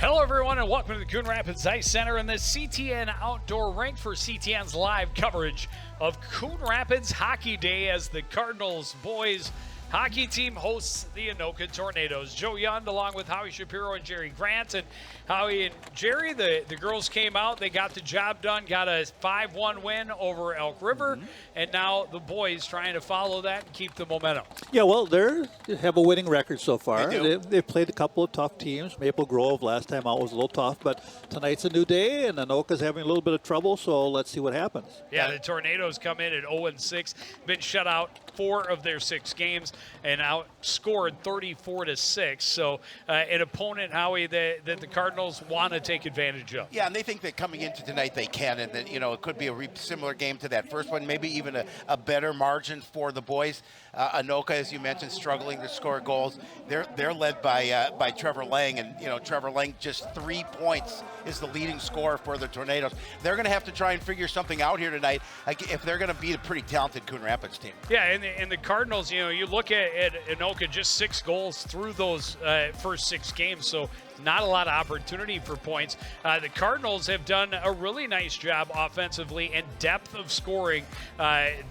Hello, everyone, and welcome to the Coon Rapids Ice Center and the CTN Outdoor Rink for CTN's live coverage of Coon Rapids Hockey Day as the Cardinals boys hockey team hosts the Anoka Tornadoes. Joe Yund along with Howie Shapiro and Jerry Grant. And Howie and Jerry, the girls came out, they got the job done, got a 5-1 win over Elk River, and now the boys trying to follow that and keep the momentum. Yeah, well, they have a winning record so far. They do. They've played a couple of tough teams. Maple Grove last time out was a little tough, but tonight's a new day, and Anoka's having a little bit of trouble, so let's see what happens. Yeah, the Tornadoes come in at 0-6, been shut out 4 of their 6 games, and outscored 34-6. So an opponent, Howie, that the Cardinals want to take advantage of. Yeah, and they think that coming into tonight they can, and that it could be a similar game to that first one, maybe even a better margin for the boys. Anoka, as you mentioned, struggling to score goals. They're led by Trevor Lang, and Trevor Lang just 3 points is the leading scorer for the Tornadoes. They're going to have to try and figure something out here tonight if they're going to beat a pretty talented Coon Rapids team. Yeah, and the Cardinals, you look at Anoka, just 6 goals through those first 6 games, so not a lot of opportunity for points. The Cardinals have done a really nice job offensively and depth of scoring.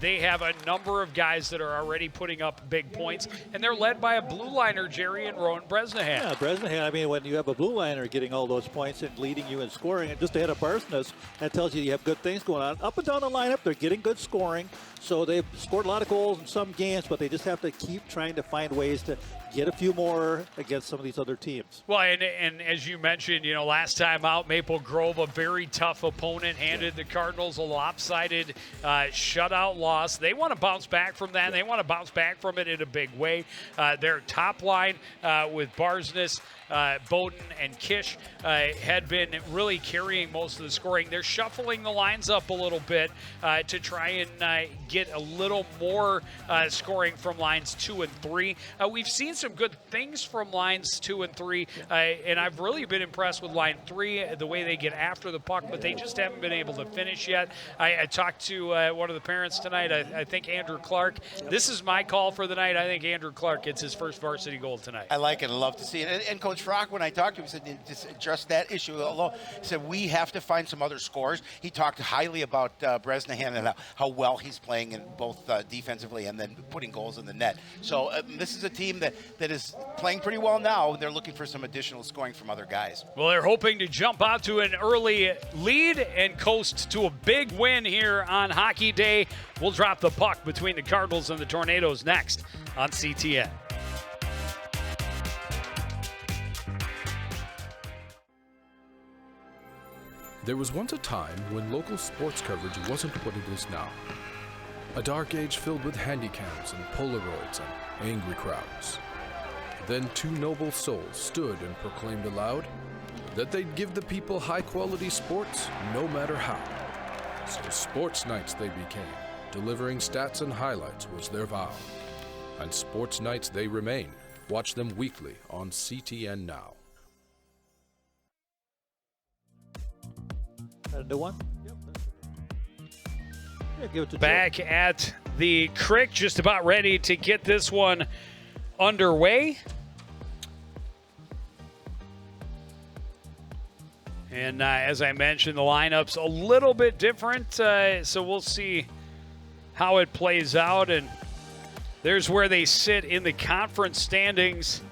They have a number of guys that are already putting up big points, and they're led by a blue liner, Jerry and Rowan Bresnahan. Yeah, Bresnahan, I mean, when you have a blue liner getting all those points and leading you in scoring, and just ahead of Barsness, that tells you have good things going on. Up and down the lineup, they're getting good scoring, so they've scored a lot of goals in some games, but they just have to keep trying to find ways to get a few more against some of these other teams. Well, and as you mentioned, last time out, Maple Grove, a very tough opponent, handed the Cardinals a lopsided shutout loss. They want to bounce back from that. They want to bounce back from it in a big way. Their top line with Barsness, Bowden, and Kish had been really carrying most of the scoring. They're shuffling the lines up a little bit to try and get a little more scoring from lines 2 and 3. We've seen some good things from lines 2 and 3, and I've really been impressed with line 3, the way they get after the puck, but they just haven't been able to finish yet. I talked to one of the parents tonight, I think Andrew Clark. This is my call for the night. I think Andrew Clark gets his first varsity goal tonight. I like it. I love to see it. And Coach Frock, when I talked to him, he said just that issue alone. He said we have to find some other scores. He talked highly about Bresnahan and how well he's playing in both defensively and then putting goals in the net. So this is a team that is playing pretty well now. They're looking for some additional scoring from other guys. Well, they're hoping to jump out to an early lead and coast to a big win here on Hockey Day. We'll drop the puck between the Cardinals and the Tornadoes next on CTN. There was once a time when local sports coverage wasn't what it is now. A dark age filled with handycams and Polaroids and angry crowds. Then 2 noble souls stood and proclaimed aloud that they'd give the people high-quality sports no matter how. So Sports Nights they became. Delivering stats and highlights was their vow. And Sports Nights they remain. Watch them weekly on CTN Now. A new one? Yep. Yeah, give it to Back Joe. at the Crick, just about ready to get this one underway. And as I mentioned, the lineup's a little bit different, so we'll see how it plays out. And there's where they sit in the conference standings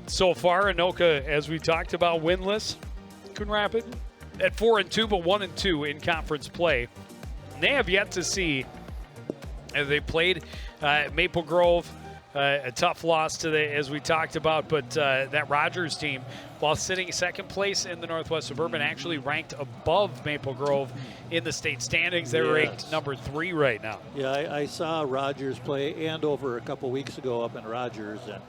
so far. Anoka, as we talked about, winless. Coon Rapids at 4-2, but 1-2 in conference play. And they have yet to see. They played Maple Grove, a tough loss to as we talked about, but that Rogers team, while sitting second place in the Northwest Suburban, actually ranked above Maple Grove in the state standings. They're ranked number 3 right now. Yeah, I saw Rogers play Andover a couple weeks ago up in Rogers, and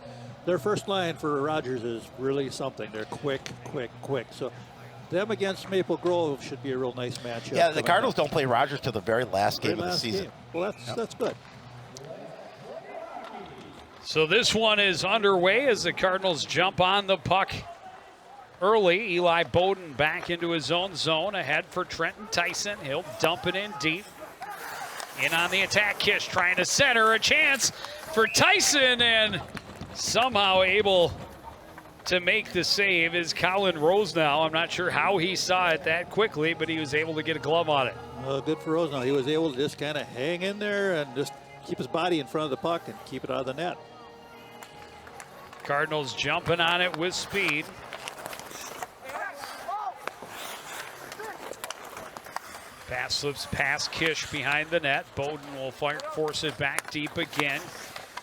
their first line for Rogers is really something. They're quick. So them against Maple Grove should be a real nice matchup. Yeah, the Cardinals don't play Rogers till the very last game of the season. Game. Well, that's good. So this one is underway as the Cardinals jump on the puck early. Eli Bowden back into his own zone, ahead for Trenton Tyson. He'll dump it in deep. In on the attack, Kish trying to center, a chance for Tyson, and somehow able to make the save is Colin Rosenau. I'm not sure how he saw it that quickly, but he was able to get a glove on it. Good for Rosenau. He was able to just kind of hang in there and just keep his body in front of the puck and keep it out of the net. Cardinals jumping on it with speed. Pass slips past Kish behind the net. Bowden will force it back deep again.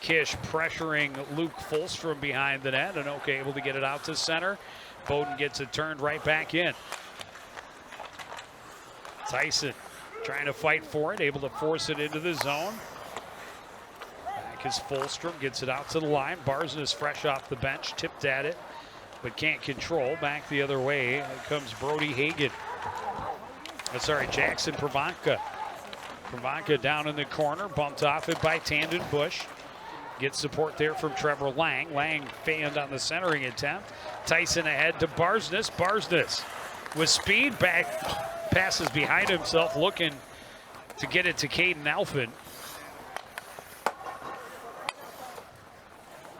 Kish pressuring Luke Fulstrom behind the net. Anoka able to get it out to center. Bowden gets it turned right back in. Tyson trying to fight for it, able to force it into the zone. Back is Fulstrom, gets it out to the line. Barzin is fresh off the bench, tipped at it, but can't control. Back the other way, here comes Brody Hagan. Jackson Pravanka. Pravanka down in the corner, bumped off it by Tandon Bush. Gets support there from Trevor Lang. Lang fanned on the centering attempt. Tyson ahead to Barsness. Barsness with speed, back passes behind himself, looking to get it to Caden Alphin.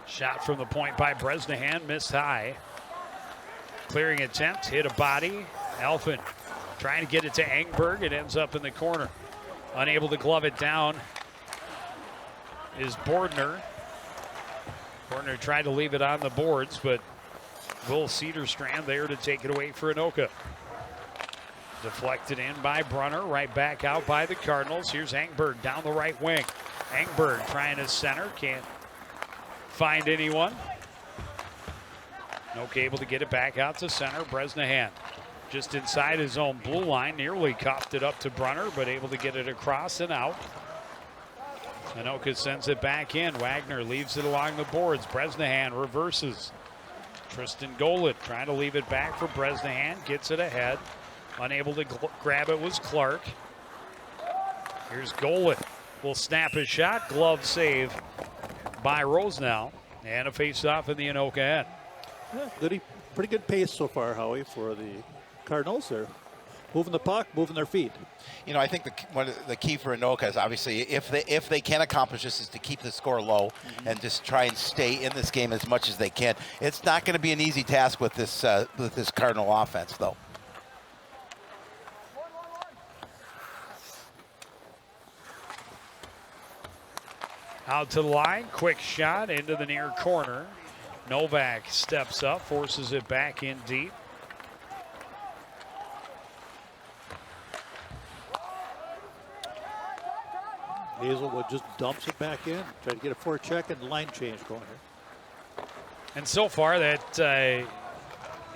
Shot from the point by Bresnahan, missed high. Clearing attempt, hit a body. Alphin trying to get it to Engberg. It ends up in the corner. Unable to glove it down is Bordner. Bordner tried to leave it on the boards, but Will Cedarstrand there to take it away for Anoka. Deflected in by Brunner, right back out by the Cardinals. Here's Engberg down the right wing. Engberg trying to center, can't find anyone. Anoka able to get it back out to center. Bresnahan just inside his own blue line, nearly coughed it up to Brunner, but able to get it across and out. Anoka sends it back in. Wagner leaves it along the boards. Bresnahan reverses. Tristan Golit trying to leave it back for Bresnahan. Gets it ahead. Unable to grab it was Clark. Here's Golit. Will snap his shot. Glove save by Rosenau. And a face-off in the Anoka end. Yeah, pretty good pace so far, Howie, for the Cardinals. They're moving the puck, moving their feet. You know, I think one of the key for Anoka is obviously if they can accomplish this is to keep the score low and just try and stay in this game as much as they can. It's not going to be an easy task with this Cardinal offense, though. Out to the line, quick shot into the near corner. Novak steps up, forces it back in deep. Hazelwood just dumps it back in, try to get a forecheck and line change going here. And so far that,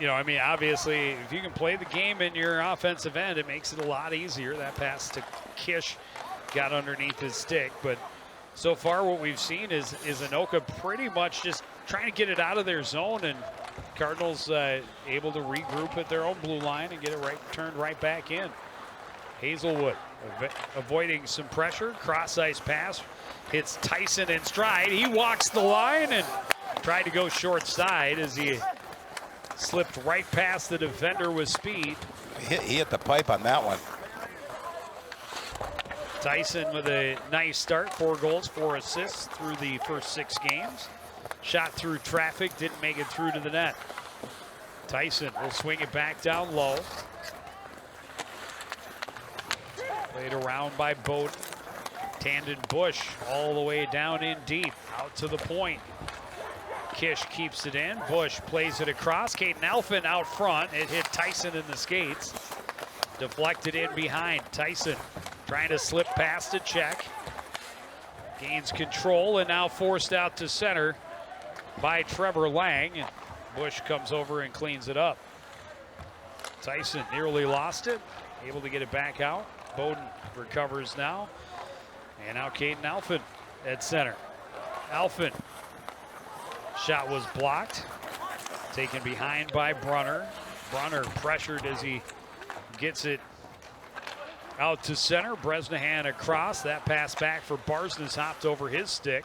obviously if you can play the game in your offensive end, it makes it a lot easier. That pass to Kish got underneath his stick, but so far what we've seen is Anoka pretty much just trying to get it out of their zone, and Cardinals able to regroup at their own blue line and get it turned right back in. Hazelwood avoiding some pressure, cross ice pass, hits Tyson in stride. He walks the line and tried to go short side as he slipped right past the defender with speed. He hit the pipe on that one. Tyson with a nice start, 4 goals, 4 assists through the first 6 games. Shot through traffic, didn't make it through to the net. Tyson will swing it back down low. Played around by Bowden. Tandon Bush all the way down in deep, out to the point. Kish keeps it in. Bush plays it across. Caden Alphin out front. It hit Tyson in the skates. Deflected in behind. Tyson trying to slip past a check. Gains control and now forced out to center by Trevor Lang. And Bush comes over and cleans it up. Tyson nearly lost it. Able to get it back out. Bowden recovers now. And now Caden Alphin at center. Alphin. Shot was blocked. Taken behind by Brunner. Brunner pressured as he gets it out to center. Bresnahan across. That pass back for Barsness hopped over his stick.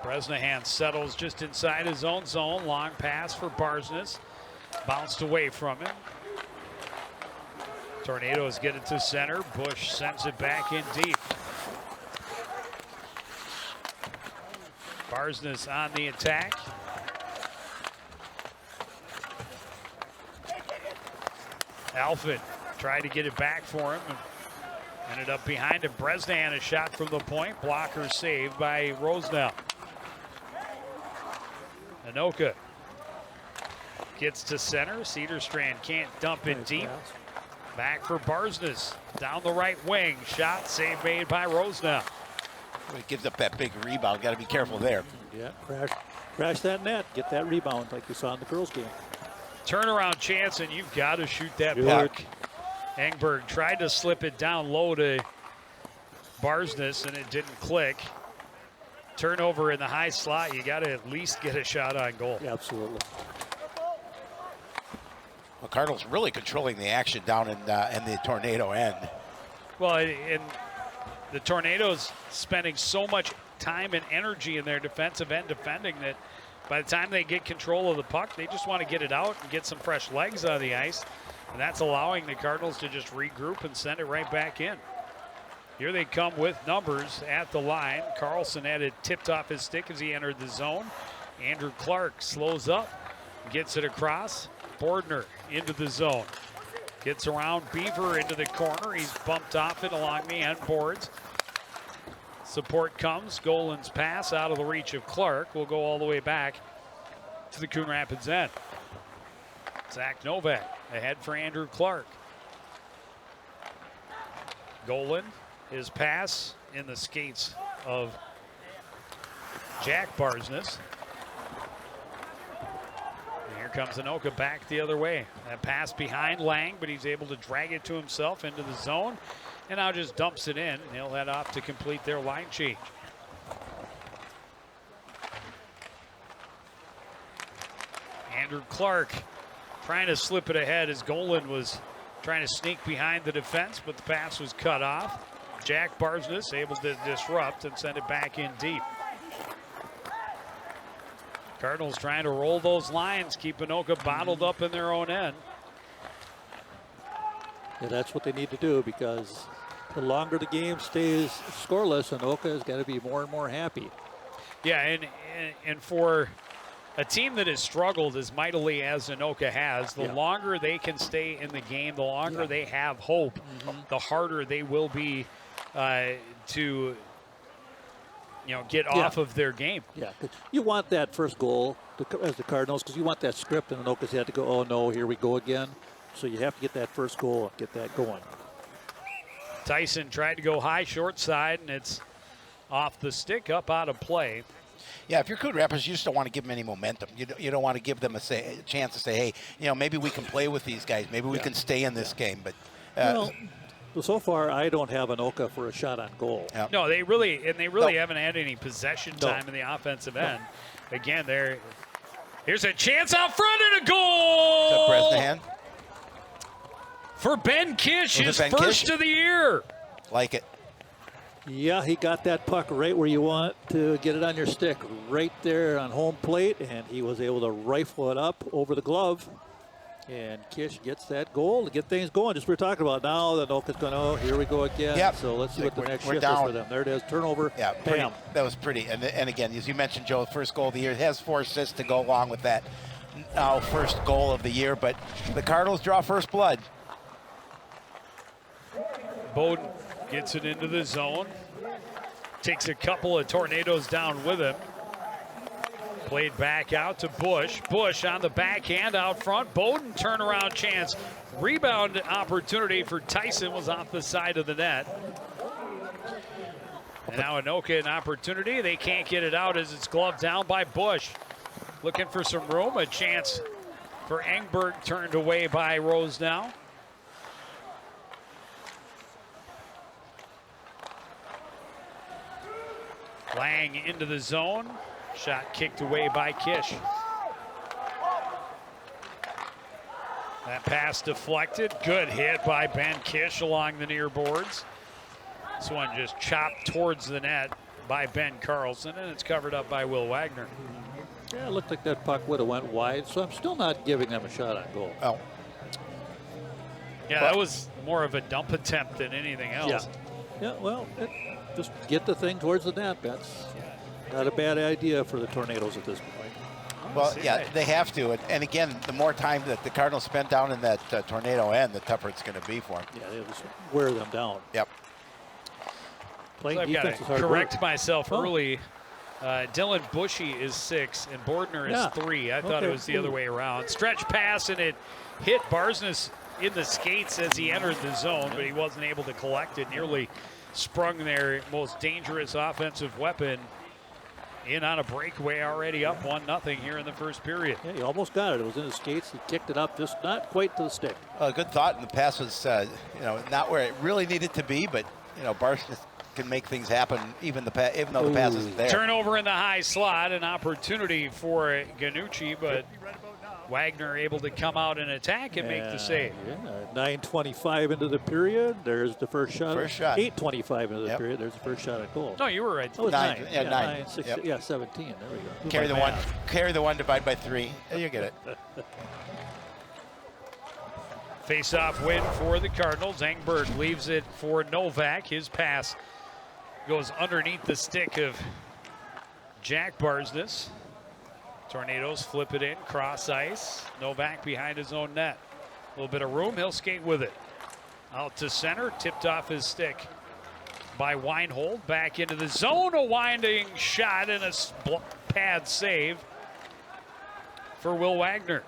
Bresnahan settles just inside his own zone. Long pass for Barsness. Bounced away from him. Tornadoes get it to center. Bush sends it back in deep. Barsness on the attack. Alford tried to get it back for him and ended up behind him. Bresnan, a shot from the point. Blocker saved by Rosenell. Anoka gets to center. Cedarstrand can't dump it deep. Back for Barsness. Down the right wing. Shot save made by Rosenell. When it gives up that big rebound, got to be careful there. Yeah, crash that net. Get that rebound like you saw in the girls' game. Turnaround chance, and you've got to shoot that Good. puck. Engberg tried to slip it down low to Barsness, and it didn't click. Turnover in the high slot. You got to at least get a shot on goal. Yeah, absolutely. Well, Cardinals really controlling the action down in the Tornado end. Well, and the Tornadoes spending so much time and energy in their defensive end defending that by the time they get control of the puck, they just want to get it out and get some fresh legs on the ice. And that's allowing the Cardinals to just regroup and send it right back in. Here they come with numbers at the line. Carlson had it tipped off his stick as he entered the zone. Andrew Clark slows up, gets it across. Bordner into the zone. Gets around Beaver into the corner. He's bumped off it along the end boards. Support comes. Golan's pass out of the reach of Clark will go all the way back to the Coon Rapids end. Zach Novak ahead for Andrew Clark. Golan, his pass in the skates of Jack Barsness. And here comes Anoka back the other way. That pass behind Lang, but he's able to drag it to himself into the zone. And now just dumps it in, and he'll head off to complete their line change. Andrew Clark trying to slip it ahead as Golan was trying to sneak behind the defense, but the pass was cut off. Jack Barsness able to disrupt and send it back in deep. Cardinals trying to roll those lines, keep Anoka bottled up in their own end. Yeah, that's what they need to do, because the longer the game stays scoreless, Anoka has got to be more and more happy. Yeah, and for a team that has struggled as mightily as Anoka has, the longer they can stay in the game, the longer they have hope, the harder they will be to get off of their game. Yeah, 'cause you want that first goal as the Cardinals, because you want that script in Anoka's head to go, oh no, here we go again. So you have to get that first goal and get that going. Tyson tried to go high, short side, and it's off the stick, up out of play. Yeah, if you're Coon Rapids, you just don't want to give them any momentum. You don't want to give them a chance to say, hey, maybe we can play with these guys. Maybe we can stay in this game. But well, so far, I don't have Anoka for a shot on goal. Yeah. No, they really haven't had any possession time in the offensive end. Again, here's a chance out front and a goal! Is that Bresnahan? For Ben Kish, his Ben first Kish? of the year. Like it. Yeah, he got that puck right where you want to get it on your stick, right there on home plate, and he was able to rifle it up over the glove. And Kish gets that goal to get things going. Just we were talking about now that Anoka's going, oh, here we go again. Yep. So let's see what the next we're shift down. is for them. There it is, turnover. Yeah, bam. that was pretty. And again, as you mentioned, Joe, the first goal of the year. It has 4 assists to go along with that now first goal of the year. But the Cardinals draw first blood. Bowden gets it into the zone. Takes a couple of Tornadoes down with him. Played back out to Bush. Bush on the backhand out front. Bowden turnaround chance. Rebound opportunity for Tyson was off the side of the net. And now Anoka an opportunity. They can't get it out as it's gloved down by Bush. Looking for some room. A chance for Engberg turned away by Rose now. Lang into the zone. Shot kicked away by Kish. That pass deflected. Good hit by Ben Kish along the near boards. This one just chopped towards the net by Ben Carlson, and it's covered up by Will Wagner. Yeah, it looked like that puck would have went wide, so I'm still not giving them a shot on goal. Oh. Yeah, that was more of a dump attempt than anything else. Yeah, well, just get the thing towards the net. That's Not a bad idea for the Tornadoes at this point. Well, yeah, they have to. And again, the more time that the Cardinals spend down in that tornado end, the tougher it's going to be for them. Yeah, they'll just wear them down. Yep. Playing So I've got defense is to hard correct work. myself early. Dylan Bushy is 6 and Bordner is 3. I thought it was the other way around. Stretch pass and it hit Barsness in the skates as he entered the zone, but he wasn't able to collect it. Nearly sprung their most dangerous offensive weapon in on a breakaway, already up 1-0 here in the first period. Yeah, he almost got it. It was in his skates. He kicked it up, just not quite to the stick. Good thought, and the pass was, not where it really needed to be, but Barsness can make things happen even though the pass isn't there. Turnover in the high slot, an opportunity for Ganucci, but Wagner able to come out and attack and make the save. Yeah, 9:25 into the period. There's the first shot. 8:25 into the period. There's the first shot at goal. No, you were right. Oh, it's 9. Yeah, 9. 6, Yep. Yeah, 17. There we go. Carry the one, divide by 3. And you get it. Face-off win for the Cardinals. Engberg leaves it for Novak. His pass goes underneath the stick of Jack Barsness. Tornadoes flip it in, cross ice. Novak behind his own net. A little bit of room, he'll skate with it. Out to center, tipped off his stick by Weinhold. Back into the zone, a winding shot and a pad save for Will Wagner.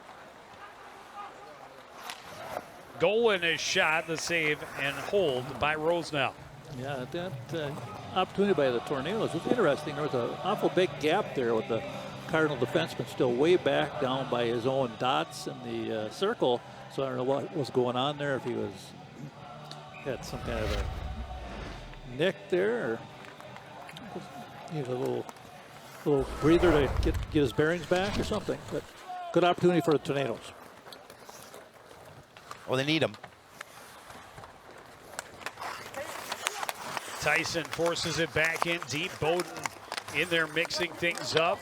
Goal in his shot, the save and hold by Rosenau. Yeah, that opportunity by the Tornadoes was interesting. There was an awful big gap there with the Cardinal defenseman still way back down by his own dots in the circle. So I don't know what was going on there, if he had some kind of a nick there, or needed a little breather to get his bearings back or something. But good opportunity for the Tornadoes. Well, they need him. Tyson forces it back in deep. Bowden in there mixing things up.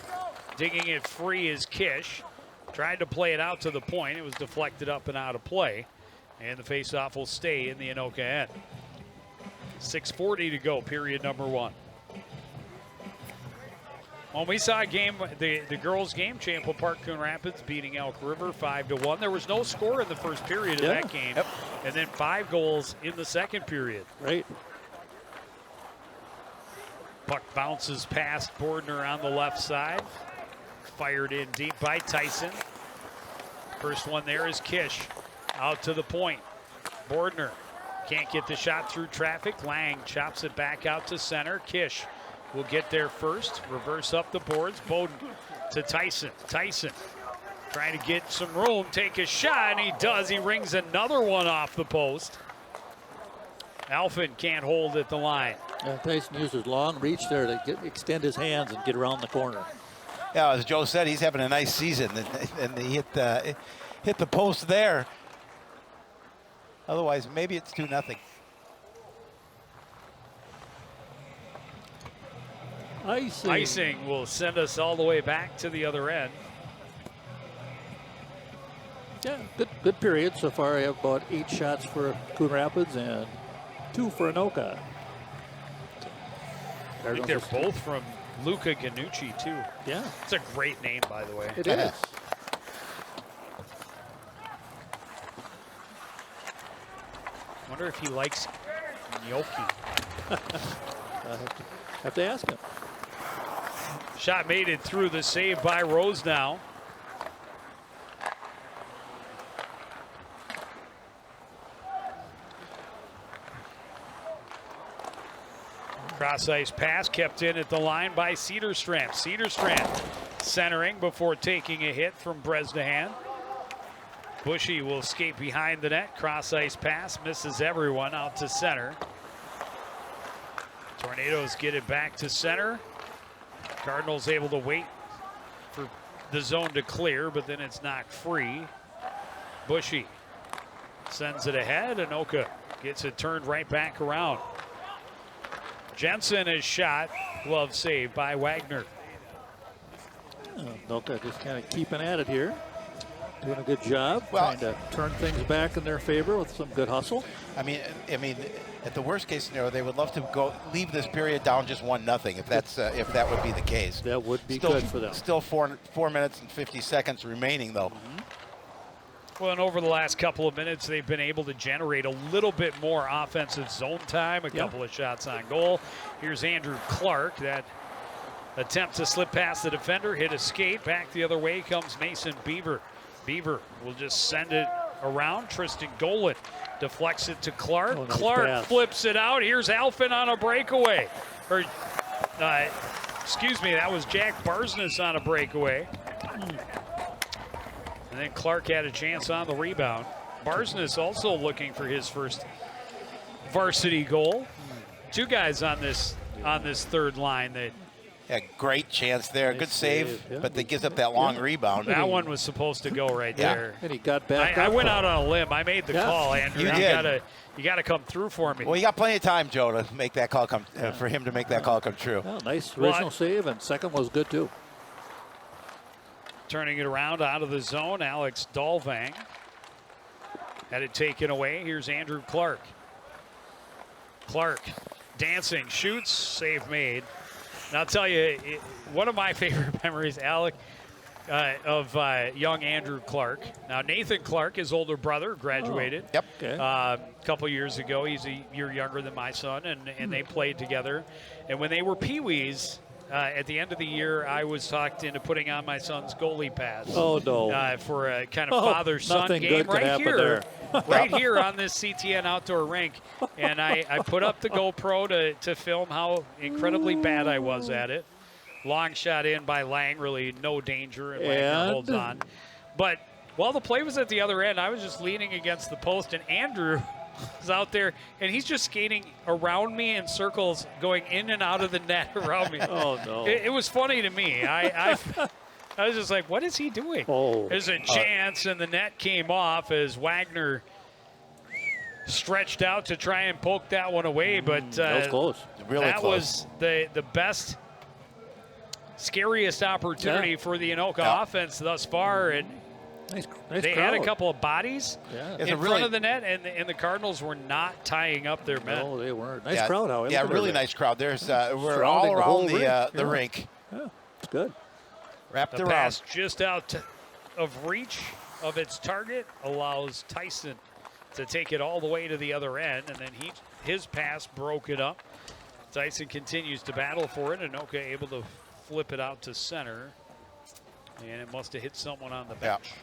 Digging it free is Kish. Tried to play it out to the point. It was deflected up and out of play. And the faceoff will stay in the Anoka end. 6:40 to go, period number 1. Well, we saw a game, the girls' game, Champlain Park Coon Rapids beating Elk River 5-1. There was no score in the first period of that game. Yep. And then 5 goals in the second period. Right. Puck bounces past Bordner on the left side. Fired in deep by Tyson. First one there is Kish. Out to the point. Bordner can't get the shot through traffic. Lang chops it back out to center. Kish will get there first. Reverse up the boards. Bowden to Tyson. Tyson trying to get some room, take a shot, and he does. He rings another one off the post. Alphin can't hold at the line. Tyson used his long reach there to extend his hands and get around the corner. Yeah, as Joe said, he's having a nice season, and he hit the post there. Otherwise, maybe it's 2-0. Icing will send us all the way back to the other end. Yeah, good period so far. I have about 8 shots for Coon Rapids and 2 for Anoka. I think they're both from Luca Ganucci, too. Yeah. It's a great name, by the way. It is. Wonder if he likes gnocchi. Have to ask him. Shot made it through, the save by Rose now. Cross ice pass kept in at the line by Cedarstrand. Cedarstrand centering before taking a hit from Bresnahan. Bushy will skate behind the net. Cross ice pass misses everyone out to center. Tornadoes get it back to center. Cardinals able to wait for the zone to clear, but then it's knocked free. Bushy sends it ahead. Anoka gets it turned right back around. Jensen is shot. Glove saved by Wagner. Anoka just kind of keeping at it here. doing a good job trying to turn things back in their favor with some good hustle. I mean, at the worst case scenario, they would love to leave this period down just 1-0 if that would be the case. That would be still, good for them. Still 4 minutes and 50 seconds remaining, though. Well, and over the last couple of minutes, they've been able to generate a little bit more offensive zone time, a couple of shots on goal. Here's Andrew Clark. That attempt to slip past the defender, hit a skate. Back the other way comes Mason Beaver. Beaver will just send it around. Tristan Golan deflects it to Clark. Nice Clark pass. flips it out. Here's Alphin on a breakaway. Excuse me, that was Jack Barsness on a breakaway. And then Clark had a chance on the rebound. Barsness also looking for his first varsity goal. Two guys on this third line that. Yeah, great chance there. Nice Good save, yeah. but they gives up that long rebound. That one was supposed to go right there. And he got back I up. went out on a limb. I made the call, Andrew. You did. You gotta come through for me. Well, you got plenty of time, Joe, to make that call come for him to make that call come true. Well, nice original save, and second was good too. Turning it around out of the zone, Alex Dalvang had it taken away. Here's Andrew Clark. Clark dancing, shoots, save made. And I'll tell you, one of my favorite memories, Alec, of young Andrew Clark. Now, Nathan Clark, his older brother, graduated Okay. a couple years ago. He's a year younger than my son, and they played together. And when they were peewees, at the end of the year, I was talked into putting on my son's goalie pads. Oh, no. For a kind of father-son nothing game good could right happen here. there. Right here on this CTN outdoor rink. And I put up the GoPro to film how incredibly bad I was at it. Long shot in by Lang, really no danger, and Wagner holds on. But while the play was at the other end, I was just leaning against the post, and Andrew is out there, and he's just skating around me in circles, going in and out of the net around me. Oh, no. It was funny to me. I was just like, what is he doing? Oh. There's a chance, and the net came off as Wagner stretched out to try and poke that one away, but that was close. Really that close. was the best, scariest opportunity for the Anoka offense thus far, and Nice they crowd. had a couple of bodies Yeah. in front of the net, and the Cardinals were not tying up their men. No, they weren't. Nice crowd, however. Yeah, really nice crowd. There's we're Surrounding all the around whole the rink. rink. Yeah, it's good. Wrapped The around. pass just out of reach of its target allows Tyson to take it all the way to the other end, and then his pass broke it up. Tyson continues to battle for it, and Anoka able to flip it out to center, and it must have hit someone on the bench.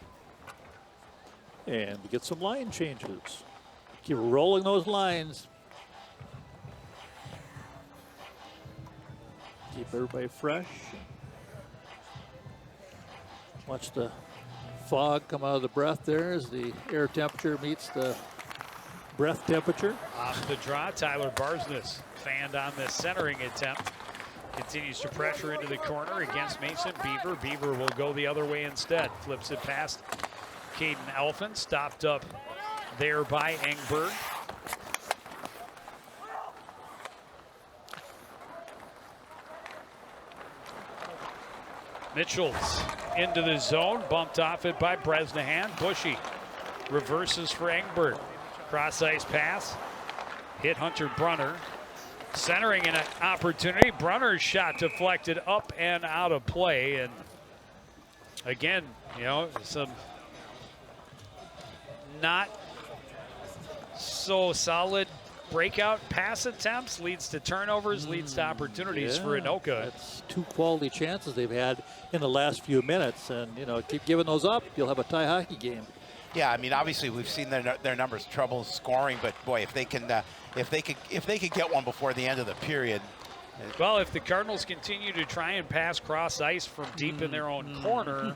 And we get some line changes. Keep rolling those lines. Keep everybody fresh. Watch the fog come out of the breath there as the air temperature meets the breath temperature. Off the draw, Tyler Barsness fanned on this centering attempt. Continues to pressure into the corner against Mason Beaver. Beaver will go the other way instead. Flips it past Caden Elfin, stopped up there by Engberg. Mitchell's into the zone, bumped off it by Bresnahan. Bushy reverses for Engberg. Cross ice pass, hit Hunter Brunner. Centering an opportunity. Brunner's shot deflected up and out of play. And again, you know, some not so solid breakout pass attempts leads to turnovers, leads to opportunities for Anoka. That's two quality chances they've had in the last few minutes, and you know, keep giving those up, you'll have a tie hockey game. Yeah, I mean, obviously we've seen their numbers trouble scoring, but boy, if they can get one before the end of the period. Well, if the Cardinals continue to try and pass cross ice from deep in their own corner,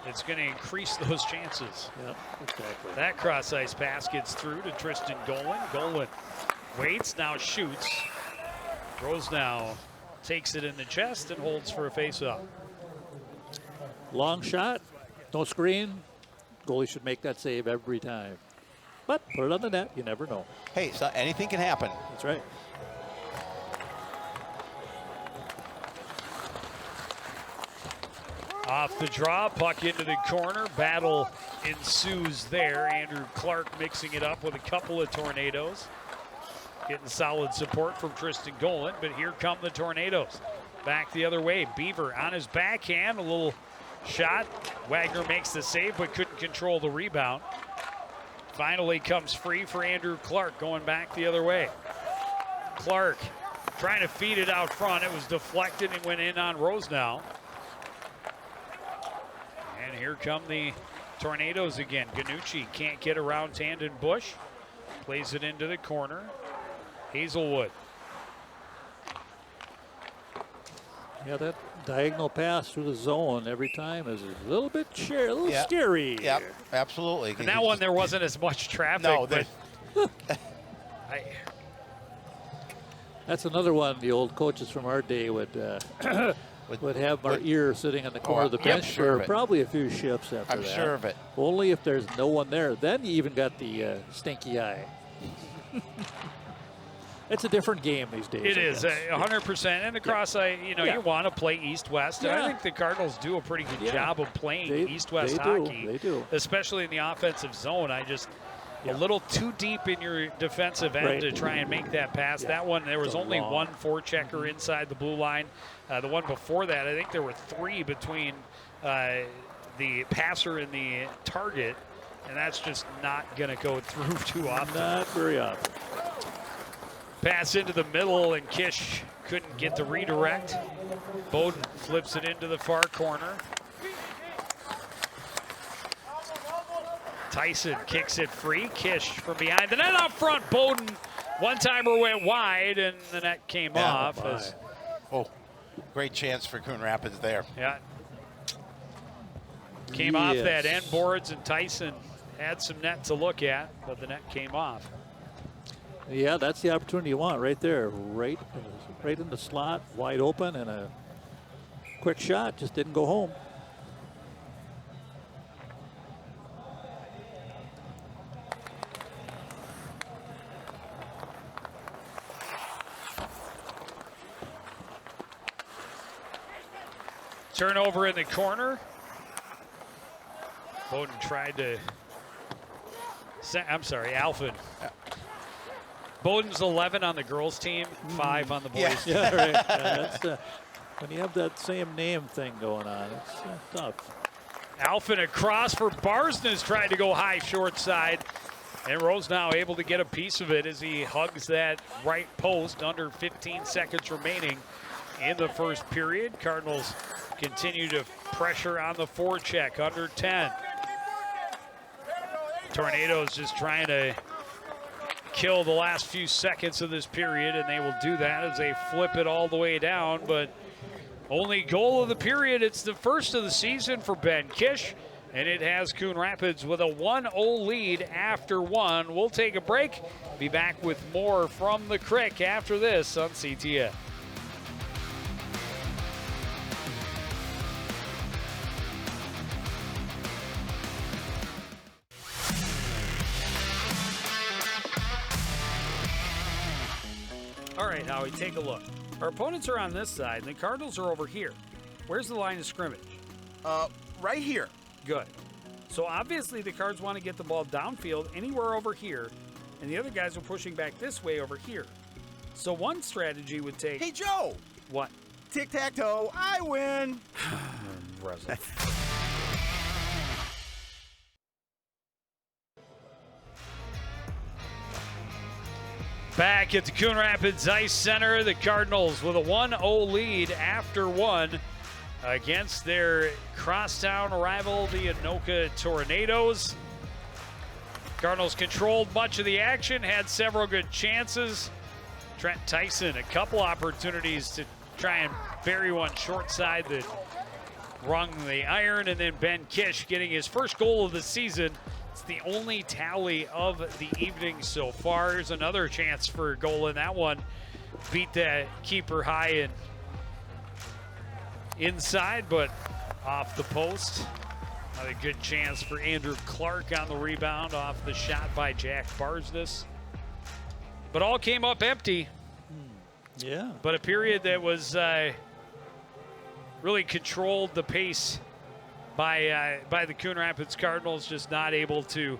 it's going to increase those chances. Yeah, exactly. That cross ice pass gets through to Tristan Golan. Golan waits, now shoots. Rose now takes it in the chest and holds for a faceoff. Long shot, no screen. Goalie should make that save every time. But put it on the net, you never know. Hey, so anything can happen. That's right. Off the draw, puck into the corner. Battle ensues there. Andrew Clark mixing it up with a couple of tornadoes. Getting solid support from Tristan Golan, but here come the Tornadoes. Back the other way. Beaver on his backhand, a little shot. Wagner makes the save, but couldn't control the rebound. Finally comes free for Andrew Clark, going back the other way. Clark trying to feed it out front. It was deflected and went in on Rosenau. And here come the Tornadoes again. Ganucci can't get around Tandon Bush. Plays it into the corner. Hazelwood. Yeah, that diagonal pass through the zone every time is a little bit Yeah. scary. Yeah, absolutely. And that one, there wasn't as much traffic. No, but That's another one the old coaches from our day would have our ear sitting on the corner of the bench for probably a few shifts after I'm that. sure of it. Only if there's no one there. Then you even got the stinky eye. It's a different game these days. it is 100%. And the cross eye, you want to play East-West. And I think the Cardinals do a pretty good job of playing East-West hockey. They do. Especially in the offensive zone. A little too deep in your defensive end to try and make that pass. That one, there was only one forechecker inside the blue line. The one before that, I think there were three between the passer and the target, and that's just not going to go through too often. Not very often. Pass into the middle, and Kish couldn't get the redirect. Bowden flips it into the far corner. Tyson kicks it free. Kish from behind the net up front. Bowden, one-timer went wide, and the net came off. Great chance for Coon Rapids there. Yeah. Came off that end boards, and Tyson had some net to look at, but the net came off. Yeah, that's the opportunity you want right there. Right in the slot, wide open, and a quick shot. Just didn't go home. Turnover in the corner. Bowden tried to, I'm sorry, Alphen. Bowden's 11 on the girls team, 5 on the boys team. Yeah, right. That's, when you have that same name thing going on, it's tough. Alphen across for Barsness, tried to go high short side. And Rose now able to get a piece of it as he hugs that right post under 15 seconds remaining in the first period. Cardinals continue to pressure on the forecheck, under 10. Tornadoes just trying to kill the last few seconds of this period, and they will do that as they flip it all the way down. But only goal of the period, it's the first of the season for Ben Kish, and it has Coon Rapids with a 1-0 lead after one. We'll take a break, be back with more from the Crick after this on CTN. All right, Howie, take a look. Our opponents are on this side, and the Cardinals are over here. Where's the line of scrimmage? Right here. Good. So obviously the Cards want to get the ball downfield anywhere over here, and the other guys are pushing back this way over here. So one strategy would take... Hey, Joe! What? Tic-tac-toe, I win! Back at the Coon Rapids Ice Center, the Cardinals with a 1-0 lead after one against their crosstown rival, the Anoka Tornadoes. Cardinals controlled much of the action, had several good chances. Trent Tyson, a couple opportunities to try and bury one short side that rung the iron, and then Ben Kish getting his first goal of the season. It's the only tally of the evening so far. There's another chance for a goal in that one. Beat the keeper high and inside, but off the post. Another good chance for Andrew Clark on the rebound off the shot by Jack Barsness. But all came up empty. Yeah. But a period that was really controlled the pace by the Coon Rapids Cardinals, just not able to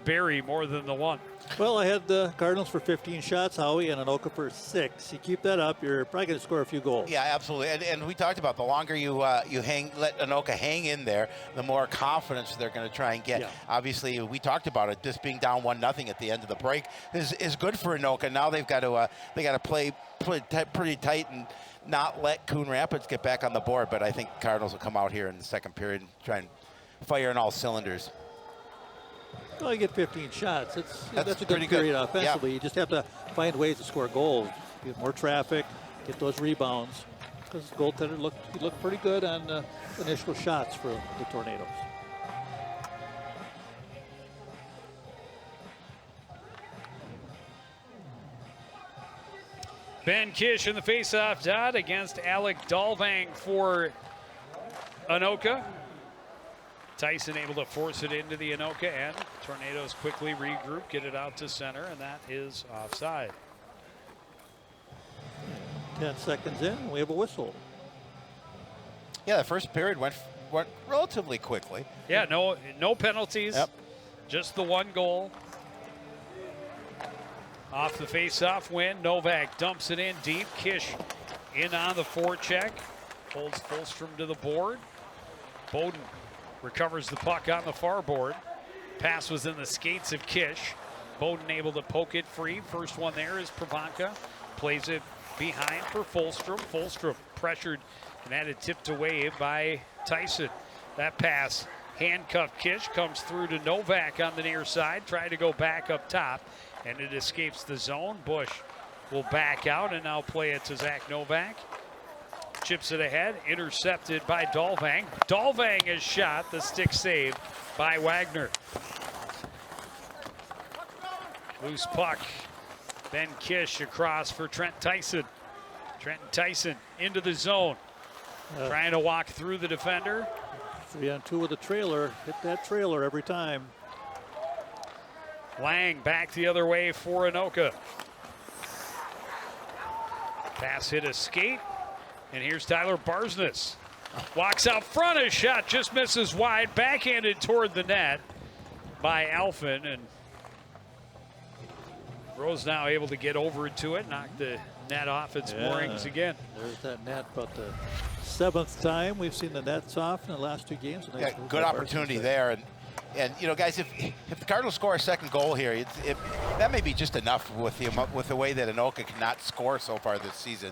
bury more than the one. Well, I had the Cardinals for 15 shots, Howie, and Anoka for 6. You keep that up, you're probably going to score a few goals. Yeah, absolutely. And we talked about the longer you let Anoka hang in there, the more confidence they're going to try and get. Yeah. Obviously, we talked about it. Just being down 1-0 at the end of the break is good for Anoka. Now they've got to play pretty tight and not let Coon Rapids get back on the board. But I think Cardinals will come out here in the second period and try and fire on all cylinders. Well, you get 15 shots. That's a good pretty period good. offensively. Yeah. You just have to find ways to score goals. Get more traffic, get those rebounds. Because the goaltender looked pretty good on initial shots for the Tornadoes. Ben Kish in the faceoff dot against Alec Dalvang for Anoka. Tyson able to force it into the Anoka end. Tornadoes quickly regroup, get it out to center, and that is offside. 10 seconds in, we have a whistle. Yeah, the first period went relatively quickly. Yeah, no penalties. Yep. Just the one goal. Off the face-off win, Novak dumps it in deep. Kish in on the forecheck. Holds Fulstrom to the board. Bowden recovers the puck on the far board. Pass was in the skates of Kish. Bowden able to poke it free. First one there is Pravanka. Plays it behind for Fulstrom. Fulstrom pressured and had it tipped away by Tyson. That pass handcuffed Kish, comes through to Novak on the near side. Tried to go back up top, and it escapes the zone. Bush will back out and now play it to Zach Novak. Chips it ahead, intercepted by Dalvang. Dalvang is shot, the stick saved by Wagner. Loose puck. Ben Kish across for Trent Tyson. Trent Tyson into the zone. Trying to walk through the defender. 3-on-2 with a trailer. Hit that trailer every time. Lang back the other way for Anoka. Pass hit a skate. And here's Tyler Barsness. Walks out front, a shot just misses wide. Backhanded toward the net by Alphen. And Rose now able to get over to it, knock the net off its moorings again. There's that net, about the 7th time we've seen the nets off in the last 2 games. Yeah, good opportunity there. And you know, guys, if the Cardinals score a second goal here, that may be just enough with the way that Anoka cannot score so far this season.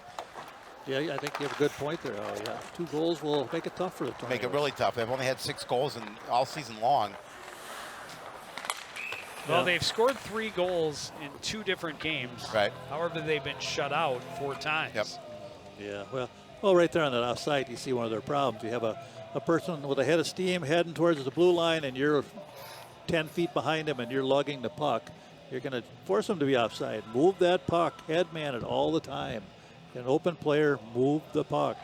Yeah, I think you have a good point there. Yeah. 2 goals will make it tough for the Tornadoes. Make it really tough. They've only had 6 goals all season long. Well, they've scored 3 goals in 2 different games. Right. However, they've been shut out 4 times. Yep. Yeah, well, right there on that offside, you see one of their problems. You have a person with a head of steam heading towards the blue line, and you're 10 feet behind him, and you're lugging the puck. You're going to force him to be offside. Move that puck, head man it all the time. An open player, move the puck.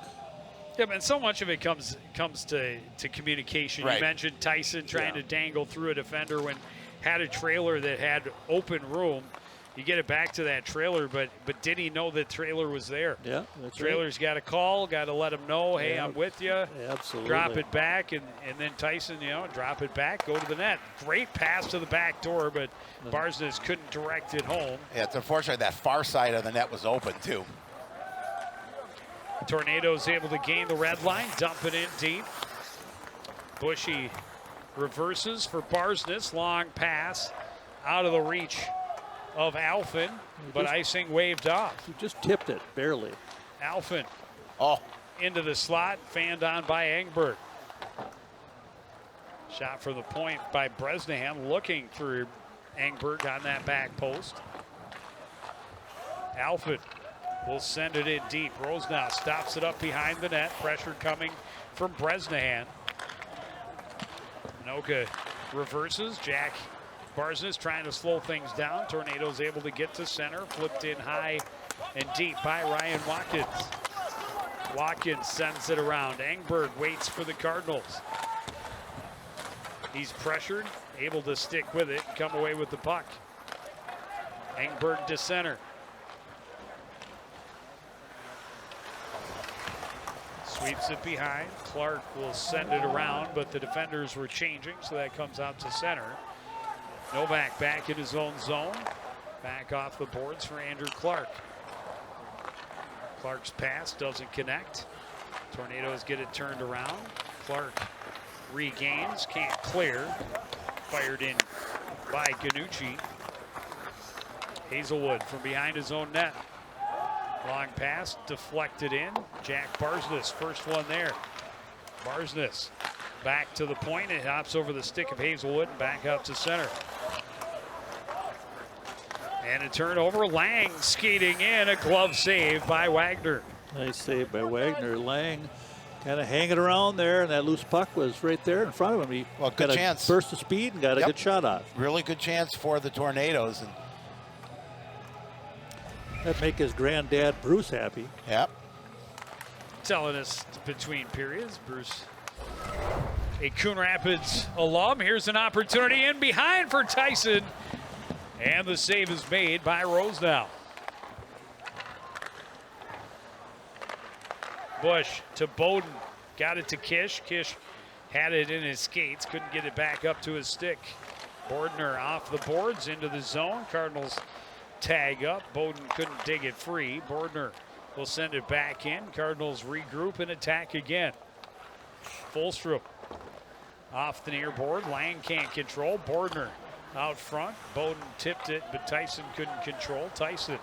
Yeah, but so much of it comes to communication. Right. You mentioned Tyson trying to dangle through a defender when had a trailer that had open room. You get it back to that trailer, but did he know that trailer was there? Yeah, that's Trailer's got to call, got to let him know, hey, I'm with you. Absolutely. Drop it back, and then Tyson, drop it back, go to the net. Great pass to the back door, but Barsness couldn't direct it home. Yeah, it's unfortunate that far side of the net was open, too. Tornadoes able to gain the red line, dump it in deep. Bushy reverses for Barsness. Long pass out of the reach of Alphen, but icing waved off. You just tipped it, barely. Alphen Oh, into the slot, fanned on by Engberg. Shot for the point by Bresnahan, looking for Engberg on that back post. Alphen will send it in deep. Rosenau stops it up behind the net. Pressure coming from Bresnahan. Anoka reverses. Jack Barsness trying to slow things down. Tornadoes able to get to center. Flipped in high and deep by Ryan Watkins. Watkins sends it around. Engberg waits for the Cardinals. He's pressured, able to stick with it, come away with the puck. Engberg to center. Sweeps it behind. Clark will send it around, but the defenders were changing, so that comes out to center. Novak back in his own zone. Back off the boards for Andrew Clark. Clark's pass doesn't connect. Tornadoes get it turned around. Clark regains, can't clear. Fired in by Ganucci. Hazelwood from behind his own net. Long pass, deflected in. Jack Barsness, first one there. Barsness back to the point. It hops over the stick of Hazelwood and back out to center. And a turnover. Lang skating in. A glove save by Wagner. Nice save by Wagner. Lang kind of hanging around there, and that loose puck was right there in front of him. He Well, good got chance. a burst of speed and got a good shot off. Really good chance for the Tornadoes. And That'd make his granddad Bruce happy. yep. Telling us between periods, Bruce, a Coon Rapids alum. Here's an opportunity in behind for Tyson. And the save is made by Rosenau. Bush to Bowden. Got it to Kish. Kish had it in his skates. Couldn't get it back up to his stick. Bordner off the boards into the zone. Cardinals tag up. Bowden couldn't dig it free. Bordner will send it back in. Cardinals regroup and attack again. Fulstrup off the near board. Lang can't control. Bordner out front. Bowden tipped it, but Tyson couldn't control. Tyson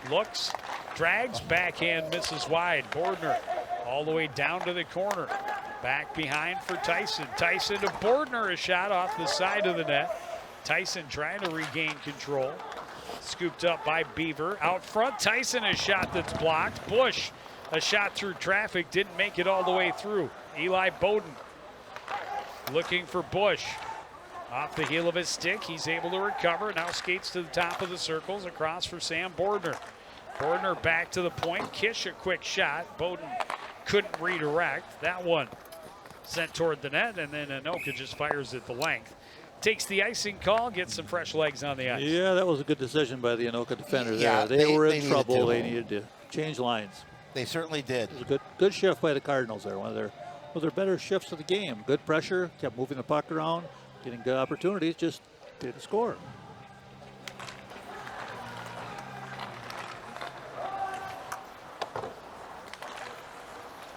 looks, drags, backhand misses wide. Bordner all the way down to the corner. Back behind for Tyson. Tyson to Bordner, a shot off the side of the net. Tyson trying to regain control. Scooped up by Beaver. Out front, Tyson, a shot that's blocked. Bush, a shot through traffic, didn't make it all the way through. Eli Bowden looking for Bush. Off the heel of his stick, he's able to recover. Now skates to the top of the circles, across for Sam Bordner. Bordner back to the point. Kish, a quick shot. Bowden couldn't redirect. That one sent toward the net, and then Anoka just fires at the length. Takes the icing call, gets some fresh legs on the ice. Yeah, that was a good decision by the Anoka defender Yeah, there. They were in needed trouble. to. They needed to change lines. They certainly did. It was a good shift by the Cardinals there. One of their better shifts of the game. Good pressure, kept moving the puck around, getting good opportunities, just didn't score.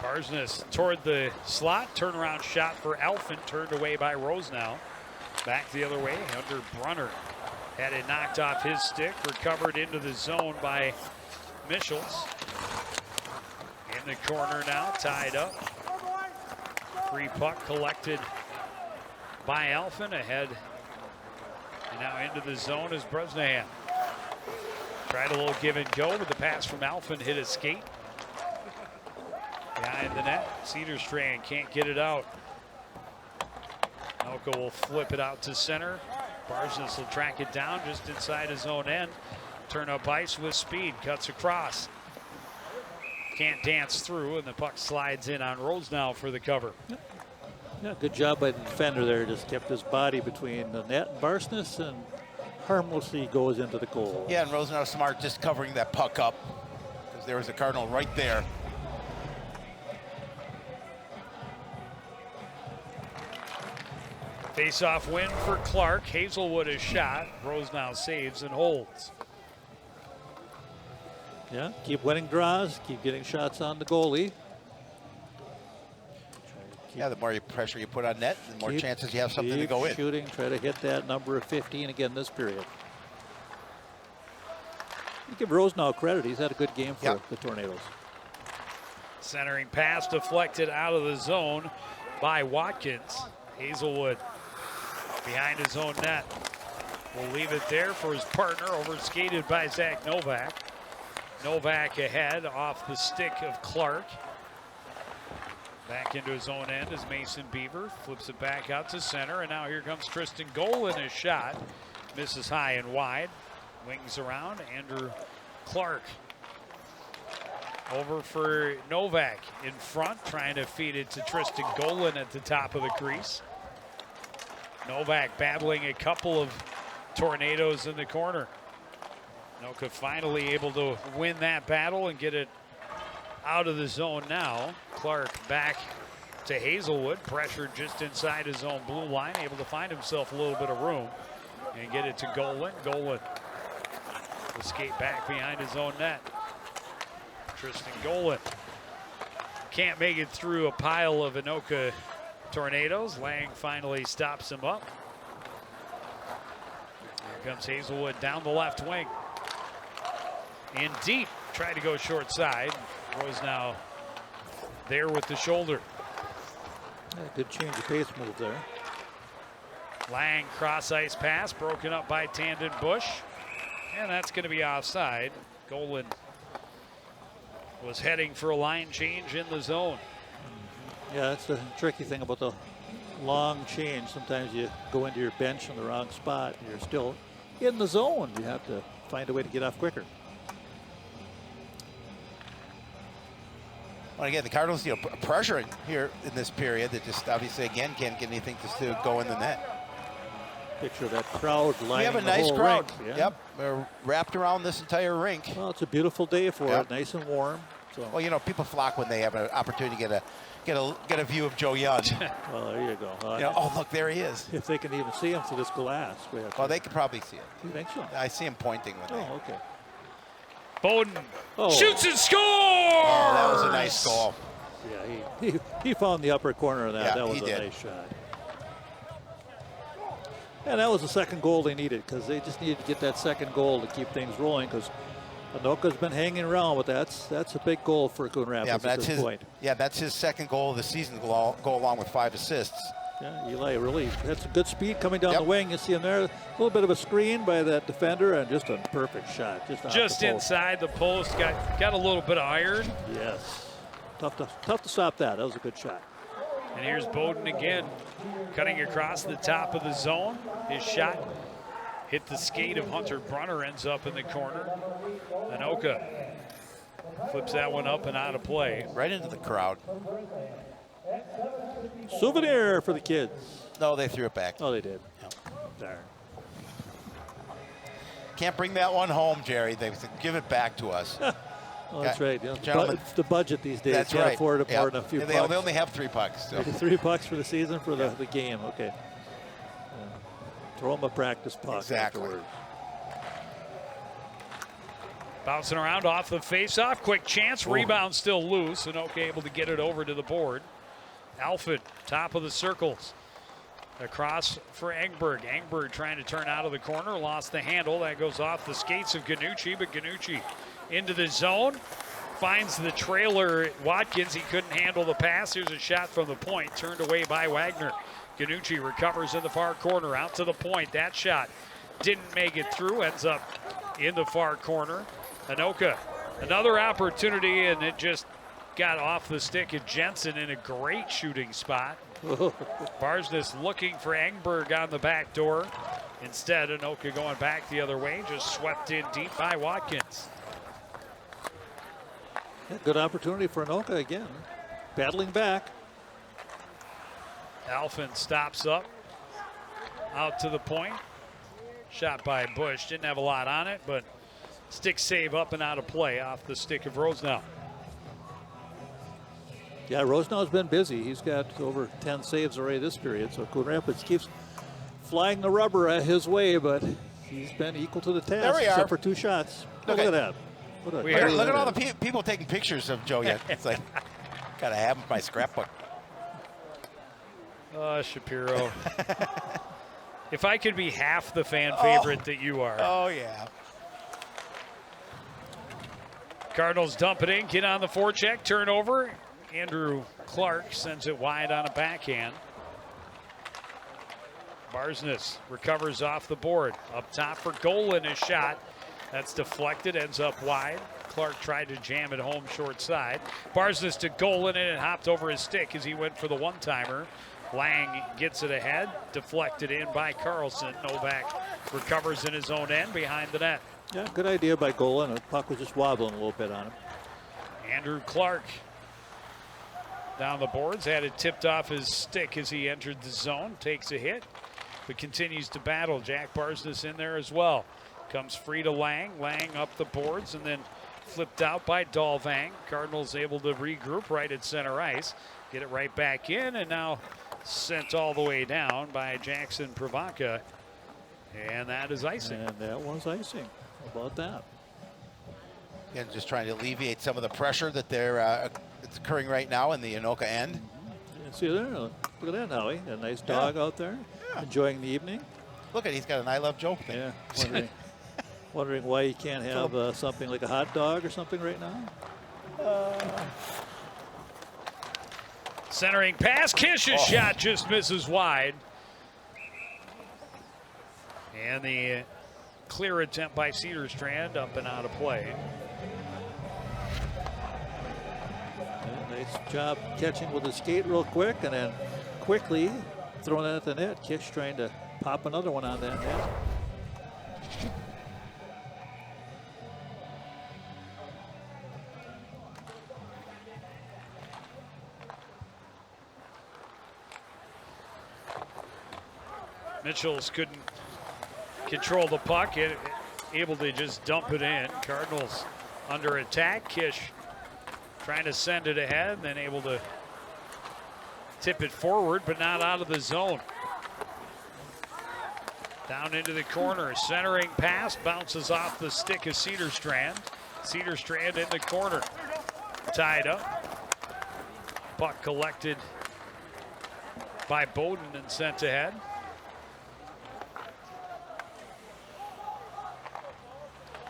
Barsness toward the slot. Turnaround shot for Alphen, turned away by Rosenau. Back the other way, under Brunner. Had it knocked off his stick, recovered into the zone by Michels. In the corner now, tied up. Free puck collected by Alphen, ahead. And now into the zone is Bresnahan. Tried a little give and go, but the pass from Alphen hit his skate. Behind the net, Cedarstrand can't get it out. Anoka will flip it out to center. Barsness will track it down just inside his own end. Turn up ice with speed, cuts across. Can't dance through, and the puck slides in on Rosenau for the cover. Yeah, good job by the defender there. Just kept his body between the net and Barsness, and harmlessly goes into the goal. Yeah, and Rosenau smart just covering that puck up because there was a Cardinal right there. Face-off win for Clark. Hazelwood is shot. Rosenau saves and holds. Yeah, keep winning draws, keep getting shots on the goalie. Yeah, the more pressure you put on net, the more chances you have something to Keep go in. shooting, try to hit that number of 15 again this period. You give Rosenau credit, he's had a good game for the Tornadoes. Centering pass deflected out of the zone by Watkins. Hazelwood behind his own net. Will leave it there for his partner, overskated by Zach Novak. Novak ahead off the stick of Clark. Back into his own end is Mason Beaver. Flips it back out to center, and now here comes Tristan Golan, his shot. Misses high and wide. Wings around, Andrew Clark. Over for Novak in front, trying to feed it to Tristan Golan at the top of the crease. Novak battling a couple of Tornadoes in the corner. Anoka finally able to win that battle and get it out of the zone now. Clark back to Hazelwood, pressured just inside his own blue line, able to find himself a little bit of room and get it to Golan. Golan will skate back behind his own net. Tristan Golan can't make it through a pile of Anoka tornadoes. Lang finally stops him up. Here comes Hazelwood down the left wing. In deep, tried to go short side. Rose now there with the shoulder. Yeah, good change of pace move there. Lang cross ice pass broken up by Tandon Bush. And that's going to be offside. Golan was heading for a line change in the zone. Yeah, that's the tricky thing about the long change. Sometimes you go into your bench in the wrong spot. You're still in the zone. You have to find a way to get off quicker. Well, again, the Cardinals, pressuring here in this period. That just obviously again can't get anything just to go in the net. Picture that crowd lining We have a the nice whole crowd. rink. Yeah. Yep, we're wrapped around this entire rink. Well, it's a beautiful day for Yep. it, nice and warm. So, Well, people flock when they have an opportunity to get a view of Joe Young. well, there you go. Oh, look, there he is. If they can even see him through this glass. We have Well, they could probably see it. You think so? I see him pointing when they. Oh, okay. Bowden Oh. shoots and scores! Oh, that was a nice goal. Yeah, he found the upper corner of that. Yeah, That was he a did. nice shot. And that was the second goal they needed because they just needed to get that second goal to keep things rolling because Anoka's been hanging around, but that's a big goal for Coon Rapids Yeah, but at this point. that's his second goal of the season. Go along with 5 assists. Yeah, Eli really had some good speed coming down Yep. the wing. You see him there, a little bit of a screen by that defender, and just a perfect shot. Just off the post. Inside the post, got a little bit of iron. Yes, tough to stop that. That was a good shot. And here's Bowden again, cutting across the top of the zone. His shot hit the skate of Hunter Brunner, ends up in the corner. Anoka flips that one up and out of play. Right into the crowd. Souvenir for the kids. No, they threw it back. Oh, they did. Darn. Can't bring that one home, Jerry. They said, give it back to us. Oh, that's right. Gentlemen, It's the budget these days. That's Can't right. afford to Yep. pour in a few They bucks. only have $3. So. $3 for the season for the game. Okay. Throw them a practice puck Exactly. afterwards. Bouncing around off the face-off. Quick chance. Rebound still loose. Anoka able to get it over to the board. Alford, top of the circles. Across for Engberg. Engberg trying to turn out of the corner. Lost the handle. That goes off the skates of Ganucci, but Ganucci into the zone. Finds the trailer Watkins. He couldn't handle the pass. Here's a shot from the point. Turned away by Wagner. Ganucci recovers in the far corner. Out to the point. That shot didn't make it through. Ends up in the far corner. Anoka, another opportunity, and it just got off the stick of Jensen in a great shooting spot. Barsness looking for Engberg on the back door. Instead, Anoka going back the other way, just swept in deep by Watkins. Yeah, good opportunity for Anoka again. Battling back. Alfin stops up, out to the point. Shot by Bush, didn't have a lot on it, but stick save up and out of play off the stick of Rosenau. Yeah, Rosenau's been busy. He's got over 10 saves already this period, so Coon Rapids keeps flying the rubber his way, but he's been equal to the task There we are. except for 2 shots. Look at that. What a Look at all the people taking pictures of Joe Young. It's like, gotta have my scrapbook. Shapiro. If I could be half the fan favorite that you are. Oh, yeah. Cardinals dump it in, get on the forecheck, turnover. Andrew Clark sends it wide on a backhand. Barsness recovers off the board. Up top for Golan, his shot. That's deflected, ends up wide. Clark tried to jam it home short side. Barsness to Golan, and it hopped over his stick as he went for the one-timer. Lang gets it ahead, deflected in by Carlson. Novak recovers in his own end behind the net. Yeah, good idea by Golan. The puck was just wobbling a little bit on him. Andrew Clark down the boards, had it tipped off his stick as he entered the zone, takes a hit, but continues to battle. Jack Barsness in there as well. Comes free to Lang. Lang up the boards and then flipped out by Dalvang. Cardinals able to regroup right at center ice. Get it right back in, and now sent all the way down by Jackson Pravanka. And that is icing. And that was icing. How about that? Again, just trying to alleviate some of the pressure that it's occurring right now in the Anoka end. You see there? Look at that, Howie. A nice dog out there, enjoying the evening. Look at, he's got an I Love Joe thing. Yeah, wondering why you can't have something like a hot dog or something right now. Centering pass, Kish's shot just misses wide. And the clear attempt by Cedarstrand up and out of play. Nice job catching with the skate real quick and then quickly throwing it at the net. Kish trying to pop another one on that net. Mitchell's couldn't control the puck, able to just dump it in. Cardinals under attack. Kish trying to send it ahead, and then able to tip it forward, but not out of the zone. Down into the corner, centering pass, bounces off the stick of Cedarstrand. Cedarstrand in the corner, tied up. Puck collected by Bowden and sent ahead.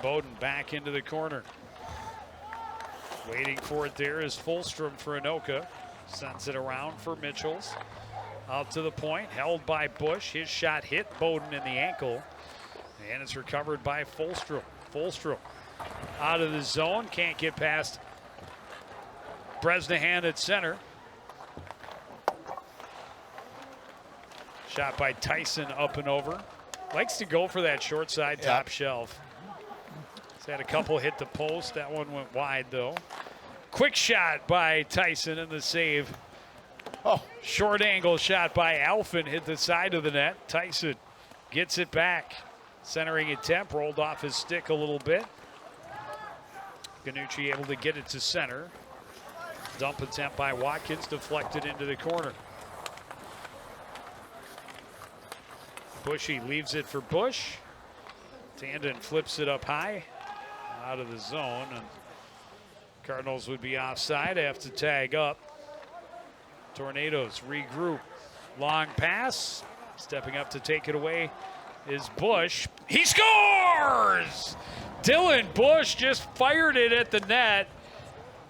Bowden back into the corner. Waiting for it there is Fulstrom for Anoka. Sends it around for Mitchells. Out to the point, held by Bush. His shot hit Bowden in the ankle. And it's recovered by Fulstrom. Fulstrom out of the zone, can't get past Bresnahan at center. Shot by Tyson up and over. Likes to go for that short side top shelf. Had a couple hit the post. That one went wide, though. Quick shot by Tyson and the save. Short angle shot by Alphin hit the side of the net. Tyson gets it back. Centering attempt, rolled off his stick a little bit. Ganucci able to get it to center. Dump attempt by Watkins, deflected into the corner. Bushy leaves it for Bush. Tandon flips it up high. Out of the zone, and Cardinals would be offside, have to tag up. Tornadoes regroup. Long pass, stepping up to take it away is Bush. He scores! Dylan Bush just fired it at the net,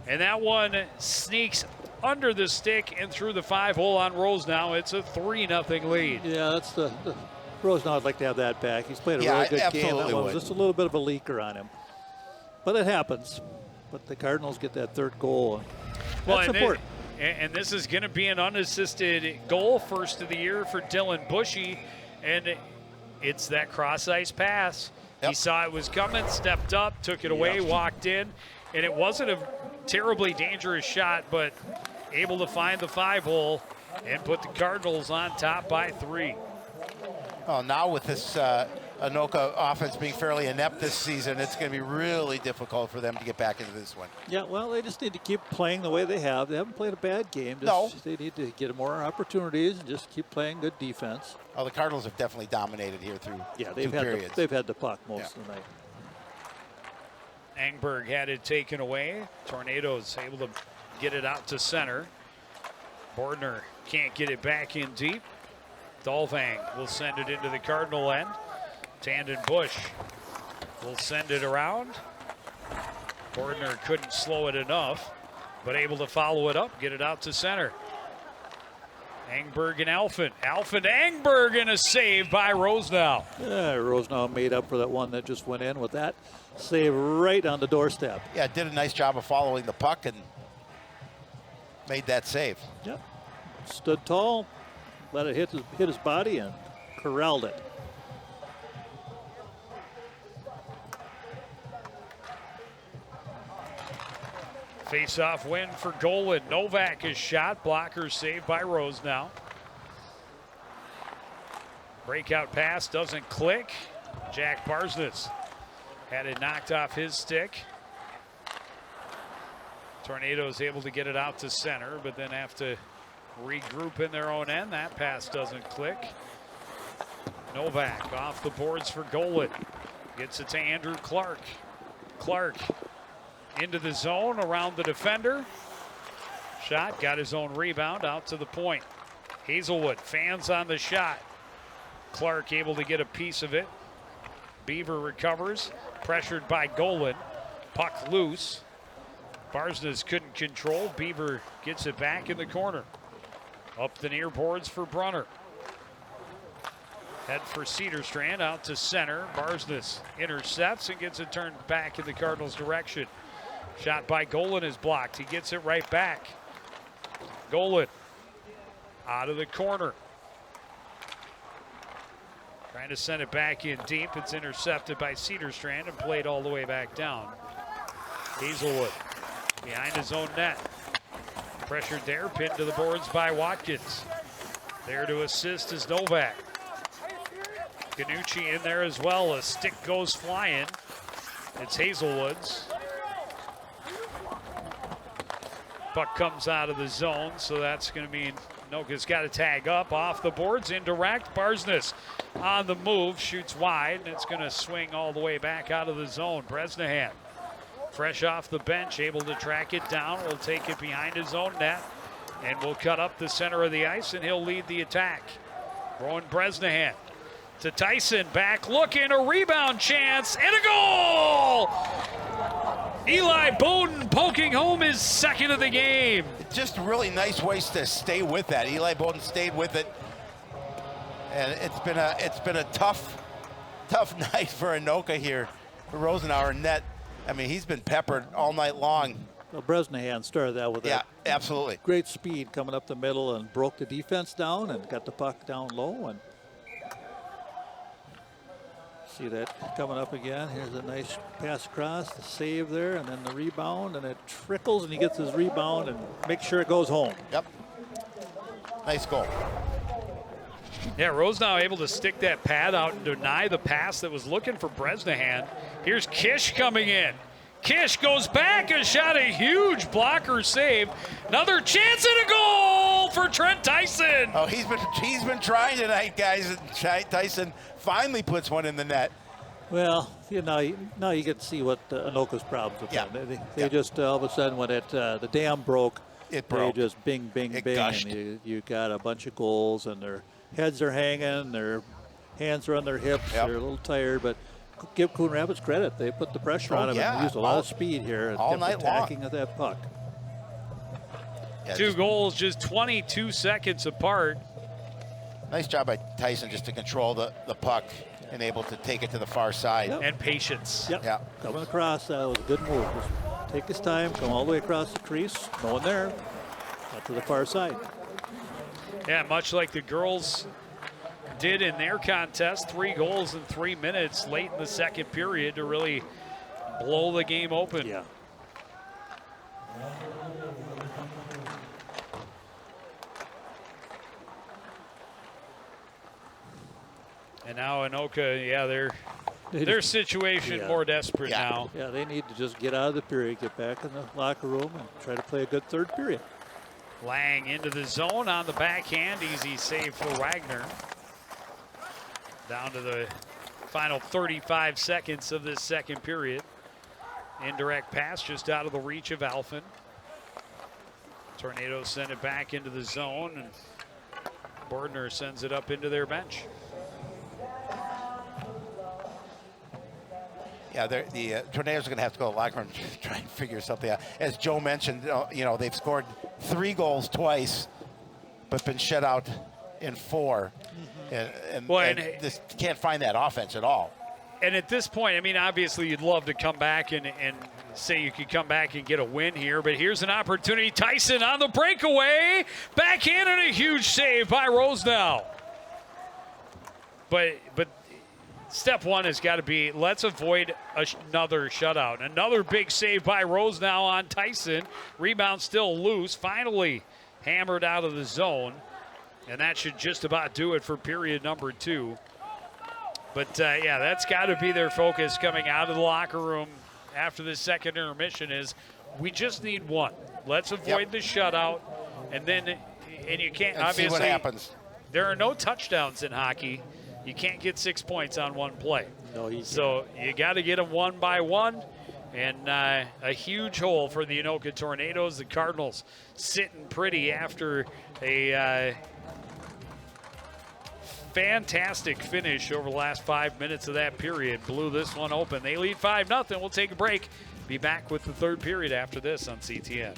and that one sneaks under the stick and through the 5-hole on Rosenau. It's a 3-0 lead. Yeah, that's the Rosenau would like to have that back. He's played a really good game. That one was just a little bit of a leaker on him. But it happens. But the Cardinals get that third goal. That's important. And this is going to be an unassisted goal, first of the year for Dylan Bushy. And it's that cross-ice pass. He saw it was coming, stepped up, took it away, walked in. And it wasn't a terribly dangerous shot, but able to find the 5-hole and put the Cardinals on top by 3. Well, now with this Anoka offense being fairly inept this season, it's going to be really difficult for them to get back into this one. Yeah, well, they just need to keep playing the way they have. They haven't played a bad game. They need to get more opportunities and just keep playing good defense. Oh, the Cardinals have definitely dominated here through they've two periods. They've had the puck most of the night. Engberg had it taken away. Tornadoes able to get it out to center. Bordner can't get it back in deep. Dalvang will send it into the Cardinal end. Tandon Bush will send it around. Bordner couldn't slow it enough, but able to follow it up, get it out to center. Engberg and Alphin. Alphin to Engberg, and a save by Rosenau. Yeah, Rosenau made up for that one that just went in with that save right on the doorstep. Yeah, did a nice job of following the puck and made that save. Yep. Stood tall, let it hit his body, and corralled it. Face-off win for Golan. Novak is shot. Blocker saved by Rosenau. Breakout pass doesn't click. Jack Barsnitz had it knocked off his stick. Tornadoes able to get it out to center, but then have to regroup in their own end. That pass doesn't click. Novak off the boards for Golan. Gets it to Andrew Clark. Clark into the zone around the defender. Shot, got his own rebound out to the point. Hazelwood fans on the shot. Clark able to get a piece of it. Beaver recovers, pressured by Golan. Puck loose. Barsness couldn't control. Beaver gets it back in the corner. Up the near boards for Brunner. Head for Cedarstrand out to center. Barsness intercepts and gets it turned back in the Cardinals' direction. Shot by Golan is blocked. He gets it right back. Golan out of the corner. Trying to send it back in deep. It's intercepted by Cedarstrand and played all the way back down. Hazelwood behind his own net. Pressured there, pinned to the boards by Watkins. There to assist is Novak. Ganucci in there as well. A stick goes flying. It's Hazelwood's. Puck comes out of the zone, so that's going to mean Anoka's got to tag up off the boards, indirect. Barsness on the move, shoots wide, and it's going to swing all the way back out of the zone. Bresnahan, fresh off the bench, able to track it down, will take it behind his own net, and will cut up the center of the ice, and he'll lead the attack. Rowan Bresnahan to Tyson, back looking, a rebound chance, and a goal! Eli Bowden poking home his second of the game. Just really nice ways to stay with that. Eli Bowden stayed with it, and it's been a tough night for Anoka here. For Rosenauer net, I mean, he's been peppered all night long. Well, Bresnahan started that with that absolutely great speed coming up the middle and broke the defense down and got the puck down low. And see that coming up again. Here's a nice pass across, the save there, and then the rebound, and it trickles, and he gets his rebound and makes sure it goes home. Yep. Nice goal. Yeah, Rosenau able to stick that pad out and deny the pass that was looking for Bresnahan. Here's Kish coming in. Kish goes back and shot a huge blocker save. Another chance and a goal for Trent Tyson. Oh, he's been trying tonight, guys. Tyson finally puts one in the net. Well, now you get to see what Anoka's problems with them. They just all of a sudden when the dam broke, it broke. They just bing, bing, It bing, gushed. and you got a bunch of goals, and their heads are hanging, their hands are on their hips, they're a little tired, but give Coon Rapids credit. They put the pressure on them and used a lot of speed here and kept attacking at that puck. Yeah, Two goals just 22 seconds apart. Nice job by Tyson just to control the puck and able to take it to the far side. And patience. Yep. Yeah. Coming across, that was a good move. Just take his time, come all the way across the crease, no one there, up to the far side. Yeah, much like the girls did in their contest, 3 goals in 3 minutes late in the second period to really blow the game open. Yeah. And now Anoka, their situation more desperate now. Yeah, they need to just get out of the period, get back in the locker room, and try to play a good third period. Lang into the zone on the backhand. Easy save for Wagner. Down to the final 35 seconds of this second period. Indirect pass just out of the reach of Alphen. Tornadoes send it back into the zone, and Bordner sends it up into their bench. Yeah, the Tornadoes are going to have to go to the locker room and try and figure something out. As Joe mentioned, they've scored 3 goals twice, but been shut out in 4. And just can't find that offense at all. And at this point, I mean, obviously you'd love to come back and say you could come back and get a win here, but here's an opportunity. Tyson on the breakaway, backhand, and a huge save by Rosenau. But step one has got to be, let's avoid another shutout. Another big save by Rosenau on Tyson. Rebound still loose, finally hammered out of the zone. And that should just about do it for period number 2. But that's got to be their focus coming out of the locker room after this second intermission is we just need one. Let's avoid the shutout, and you can't And see obviously. what happens. There are no touchdowns in hockey. You can't get 6 points on one play. No, so you got to get them one by one. And a huge hole for the Anoka Tornadoes. The Cardinals sitting pretty after a fantastic finish over the last 5 minutes of that period. Blew this one open. They lead 5-0. We'll take a break. Be back with the third period after this on CTN.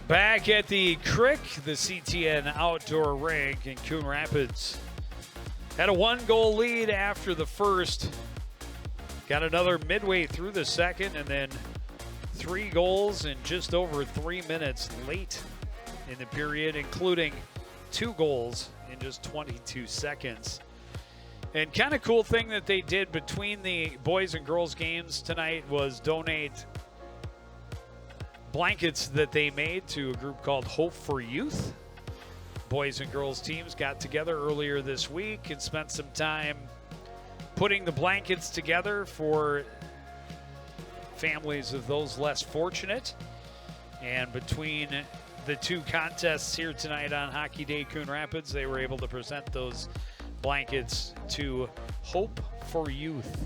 Back at the Crick, the CTN outdoor rink in Coon Rapids. Had a 1-goal lead after the first. Got another midway through the second, and then 3 goals in just over 3 minutes late in the period, including 2 goals in just 22 seconds. And kind of cool thing that they did between the boys and girls games tonight was donate blankets that they made to a group called Hope for Youth. Boys and girls teams got together earlier this week and spent some time putting the blankets together for families of those less fortunate. And between the 2 contests here tonight on Hockey Day Coon Rapids, they were able to present those blankets to Hope for Youth.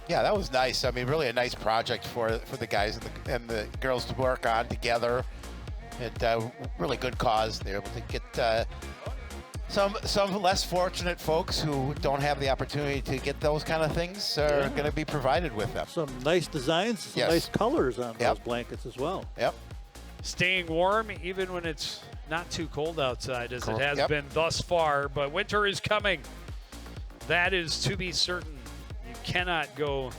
Yeah, that was nice. I mean, really a nice project for the guys and the girls to work on together. And really good cause. They're able to get some less fortunate folks who don't have the opportunity to get those kind of things are going to be provided with them. Some nice designs, some nice colors on those blankets as well. Yep. Staying warm even when it's not too cold outside as it has been thus far. But winter is coming. That is to be certain. Cannot go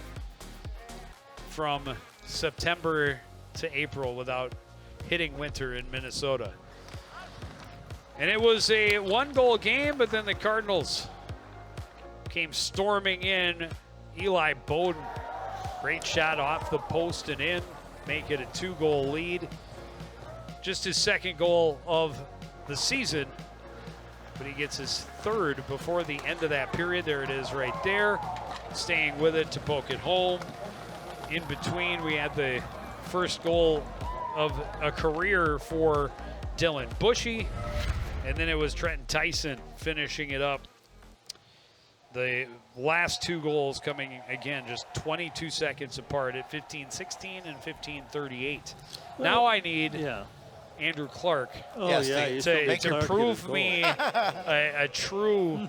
from September to April without hitting winter in Minnesota. And it was a 1-goal game, but then the Cardinals came storming in. Eli Bowden, great shot off the post and in, make it a 2-goal lead. Just his 2nd goal of the season, but he gets his 3rd before the end of that period. There it is right there. Staying with it to poke it home. In between, we had the first goal of a career for Dylan Bushy, and then it was Trenton Tyson finishing it up. The last 2 goals coming, again, just 22 seconds apart at 15:16 and 15:38. Well, now I need Andrew Clark to prove me a true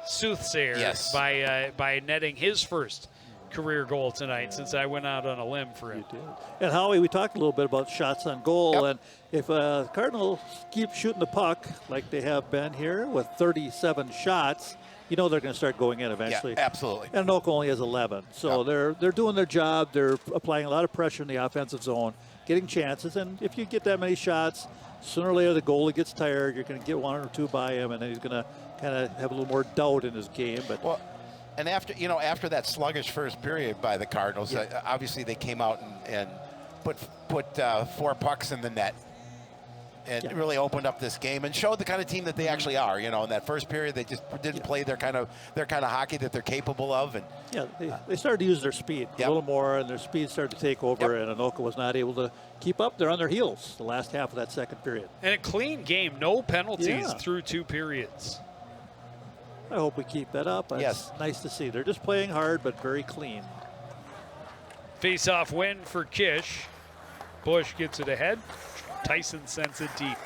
soothsayer by netting his first career goal tonight, since I went out on a limb for him. You did. And Howie, we talked a little bit about shots on goal, and if Cardinals keep shooting the puck like they have been here with 37 shots, you know they're going to start going in eventually. Yeah, absolutely. And Anoka only has 11, so they're doing their job. They're applying a lot of pressure in the offensive zone, getting chances, and if you get that many shots, sooner or later the goalie gets tired. You're going to get 1 or 2 by him, and then he's going to kind of have a little more doubt in his game. But and after that sluggish first period by the Cardinals, obviously they came out and put 4 pucks in the net, and really opened up this game and showed the kind of team that they actually are. In that first period, they just didn't play their kind of hockey that they're capable of. And they started to use their speed a little more, and their speed started to take over. And Anoka was not able to keep up. They're on their heels the last half of that second period. And a clean game, no penalties through 2 periods. I hope we keep that up. It's nice to see. They're just playing hard, but very clean. Face-off win for Kish. Bush gets it ahead. Tyson sends it deep.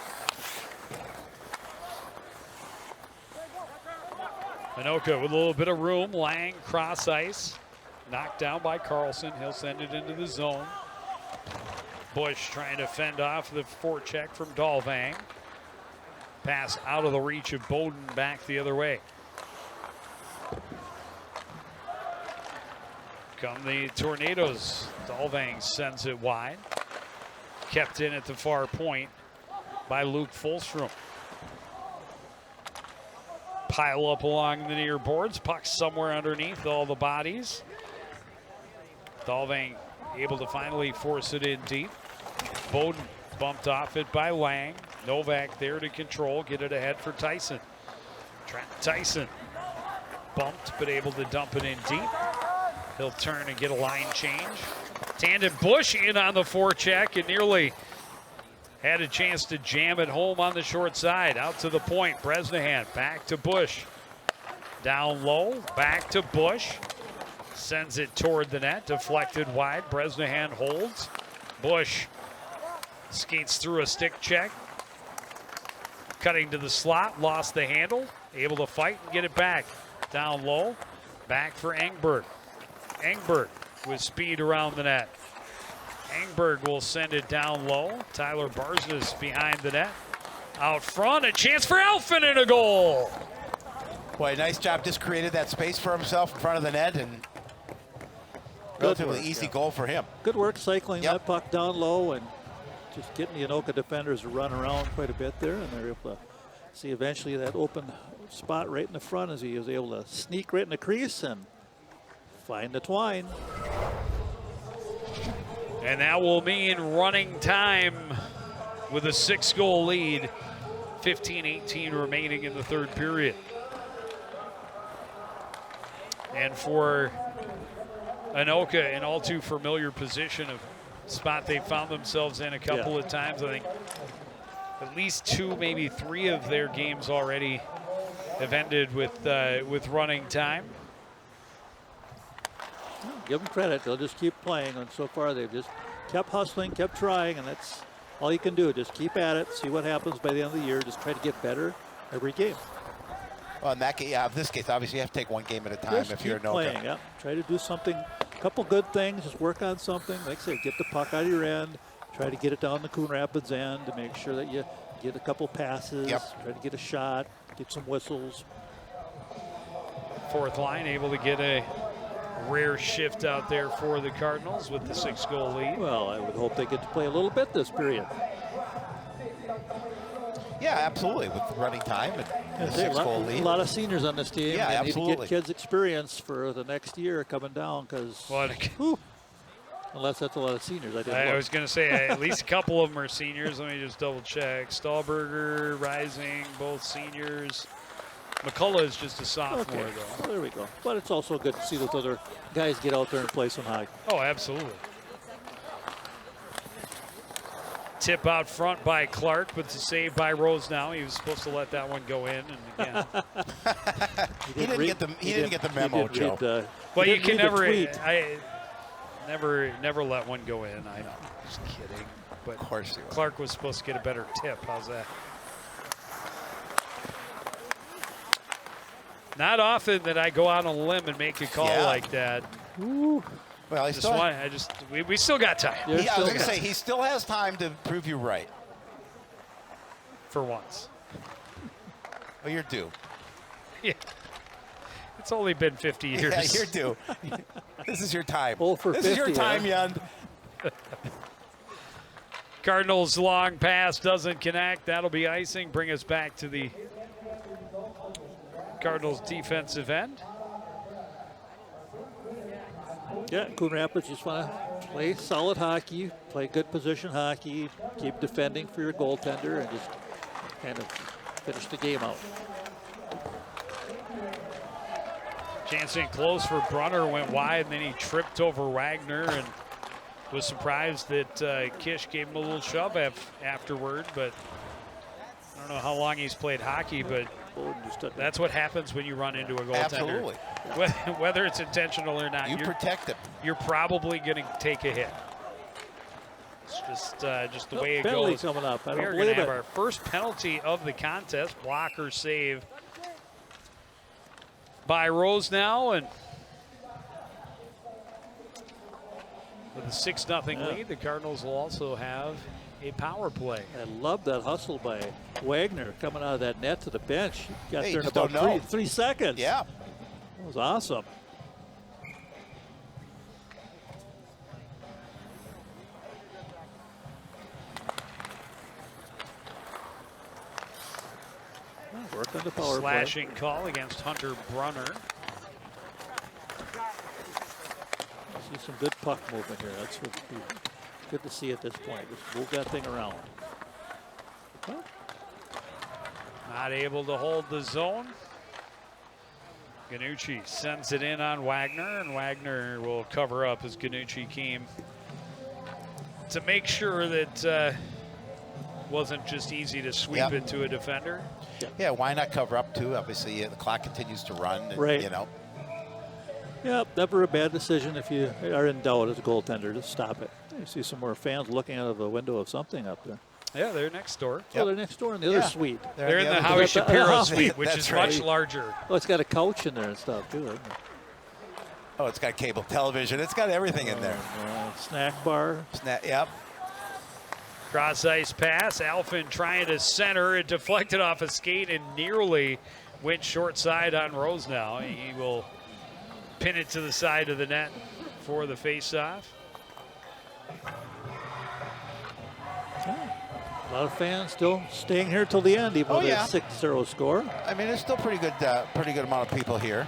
Anoka with a little bit of room. Lang cross ice. Knocked down by Carlson. He'll send it into the zone. Bush trying to fend off the forecheck from Dalvang. Pass out of the reach of Bowden, back the other way. Come the Tornadoes. Dalvang sends it wide. Kept in at the far point by Luke Fulstrom. Pile up along the near boards. Puck somewhere underneath all the bodies. Dalvang able to finally force it in deep. Bowden bumped off it by Lang. Novak there to control, get it ahead for Tyson. Trent Tyson bumped, but able to dump it in deep. He'll turn and get a line change. Tandon Bush in on the forecheck and nearly had a chance to jam it home on the short side. Out to the point, Bresnahan back to Bush. Down low, back to Bush. Sends it toward the net, deflected wide. Bresnahan holds. Bush skates through a stick check. Cutting to the slot, lost the handle. Able to fight and get it back. Down low, back for Engberg. Engberg with speed around the net. Engberg will send it down low. Tyler Barsness behind the net. Out front, a chance for Alphen and a goal. Boy, nice job. Just created that space for himself in front of the net, and relatively easy goal for him. Good work cycling that puck down low and just getting the Anoka defenders to run around quite a bit there, and they're able to see eventually that open spot right in the front as he was able to sneak right in the crease and find the twine. And that will mean running time with a 6-goal lead. 15-18 remaining in the third period. And for Anoka, an all too familiar position of spot they found themselves in a couple of times. I think at least 2, maybe 3 of their games already have ended with running time. Give them credit. They'll just keep playing, and so far they've just kept hustling, kept trying, and that's all you can do. Just keep at it, see what happens by the end of the year. Just try to get better every game. Well, in that case, this case, obviously you have to take one game at a time Just if you're keep Anoka. playing, yeah. Try to do something, a couple good things, just work on something. Like I said, get the puck out of your end, try to get it down the Coon Rapids end to make sure that you get a couple passes, try to get a shot, get some whistles. Fourth line able to get a rare shift out there for the Cardinals with the 6-goal lead. Well, I would hope they get to play a little bit this period. Yeah, absolutely, with running time and the 6-goal lead. A lot of seniors on this team. Yeah, they absolutely. need to get kids experience for the next year coming down, because unless that's a lot of seniors. I was going to say at least a couple of them are seniors. Let me just double check. Stahlberger, Rising, both seniors. McCullough is just a sophomore, though. Well, there we go. But it's also good to see those other guys get out there and play some hockey. Oh, absolutely. Tip out front by Clark, but it's a save by Rose now. He was supposed to let that one go in, and again. he didn't get the memo, Joe. Well, you can never. Never let one go in. I'm just kidding. But of course you Clark was supposed to get a better tip. How's that? Not often that I go out on a limb and make a call like that. Ooh. Well, we still got time. I was going to say, he still has time to prove you right. For once. Well, you're due. Yeah. It's only been 50 years. Yeah, you're due. This is your time. This is your time, Yund. Cardinals long pass doesn't connect. That'll be icing. Bring us back to the Cardinals defensive end. Yeah, Coon Rapids just want to play solid hockey, play good position hockey, keep defending for your goaltender, and just kind of finish the game out. Chance in close for Brunner, went wide, and then he tripped over Wagner and was surprised that Kish gave him a little shove afterward, but I don't know how long he's played hockey, but that's what happens when you run into a goaltender. Absolutely. Whether it's intentional or not, you protect him. You're probably going to take a hit. It's just the way it goes. Coming up. We are going to have our first penalty of the contest. Blocker save by Rose now, and with a 6-0 lead. The Cardinals will also have a power play. I love that hustle by Wagner coming out of that net to the bench. He got Hey, there in you just about don't know. 3 seconds. Yeah. That was awesome. Work on the power Slashing call against Hunter Brunner. See some good puck movement here. That's what good to see at this point. Just move that thing around. Not able to hold the zone. Ganucci sends it in on Wagner, and Wagner will cover up as Ganucci came to make sure that wasn't just easy to sweep it to a defender. Yeah, why not cover up too? Obviously, the clock continues to run. And, Right. You know. Yeah, never a bad decision if you are in doubt as a goaltender to stop it. You see some more fans looking out of the window of something up there. Yeah, they're next door. Oh, they're next door in the other suite. They're in the other- Howie Shapiro Oh, suite, which that's is right. much larger. Oh, it's got a couch in there and stuff too, isn't it? Oh, it's got cable television. It's got everything in there. Snack bar. Yep. Cross ice pass. Alphin trying to center. It deflected off a skate and nearly went short side on Rose now. He will pin it to the side of the net for the faceoff. A lot of fans still staying here till the end, even with a 6-0 score. I mean, there's still pretty good amount of people here.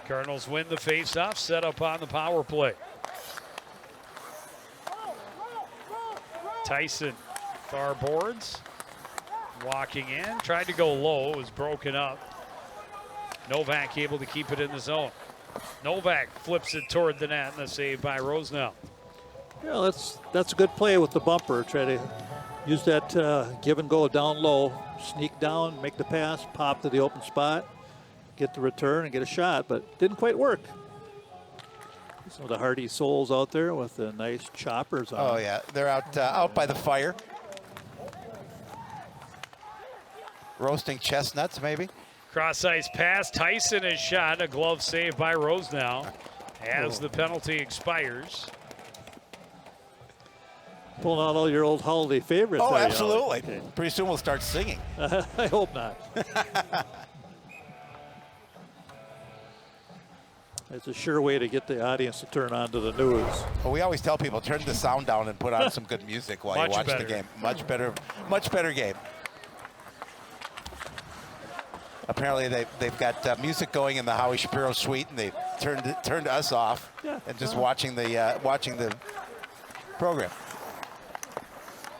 Cardinals win the faceoff, set up on the power play. Tyson, far boards, walking in, tried to go low, it was broken up. Novak able to keep it in the zone. Novak flips it toward the net, and a save by Rosenau. Yeah, that's a good play with the bumper. Try to use that give and go down low, sneak down, make the pass, pop to the open spot, get the return and get a shot, but didn't quite work. Some of the hardy souls out there with the nice choppers on. Oh yeah, they're out by the fire, roasting chestnuts maybe. Cross ice pass, Tyson is shot, a glove save by Rosenau as the penalty expires. Pulling out all your old holiday favorites. Oh, there, absolutely. Okay. Pretty soon we'll start singing. I hope not. It's a sure way to get the audience to turn on to the news. Well, we always tell people, turn the sound down and put on some good music while you watch the game. Much better game. Apparently they've got music going in the Howie Shapiro suite, and they turned us off and just watching the program.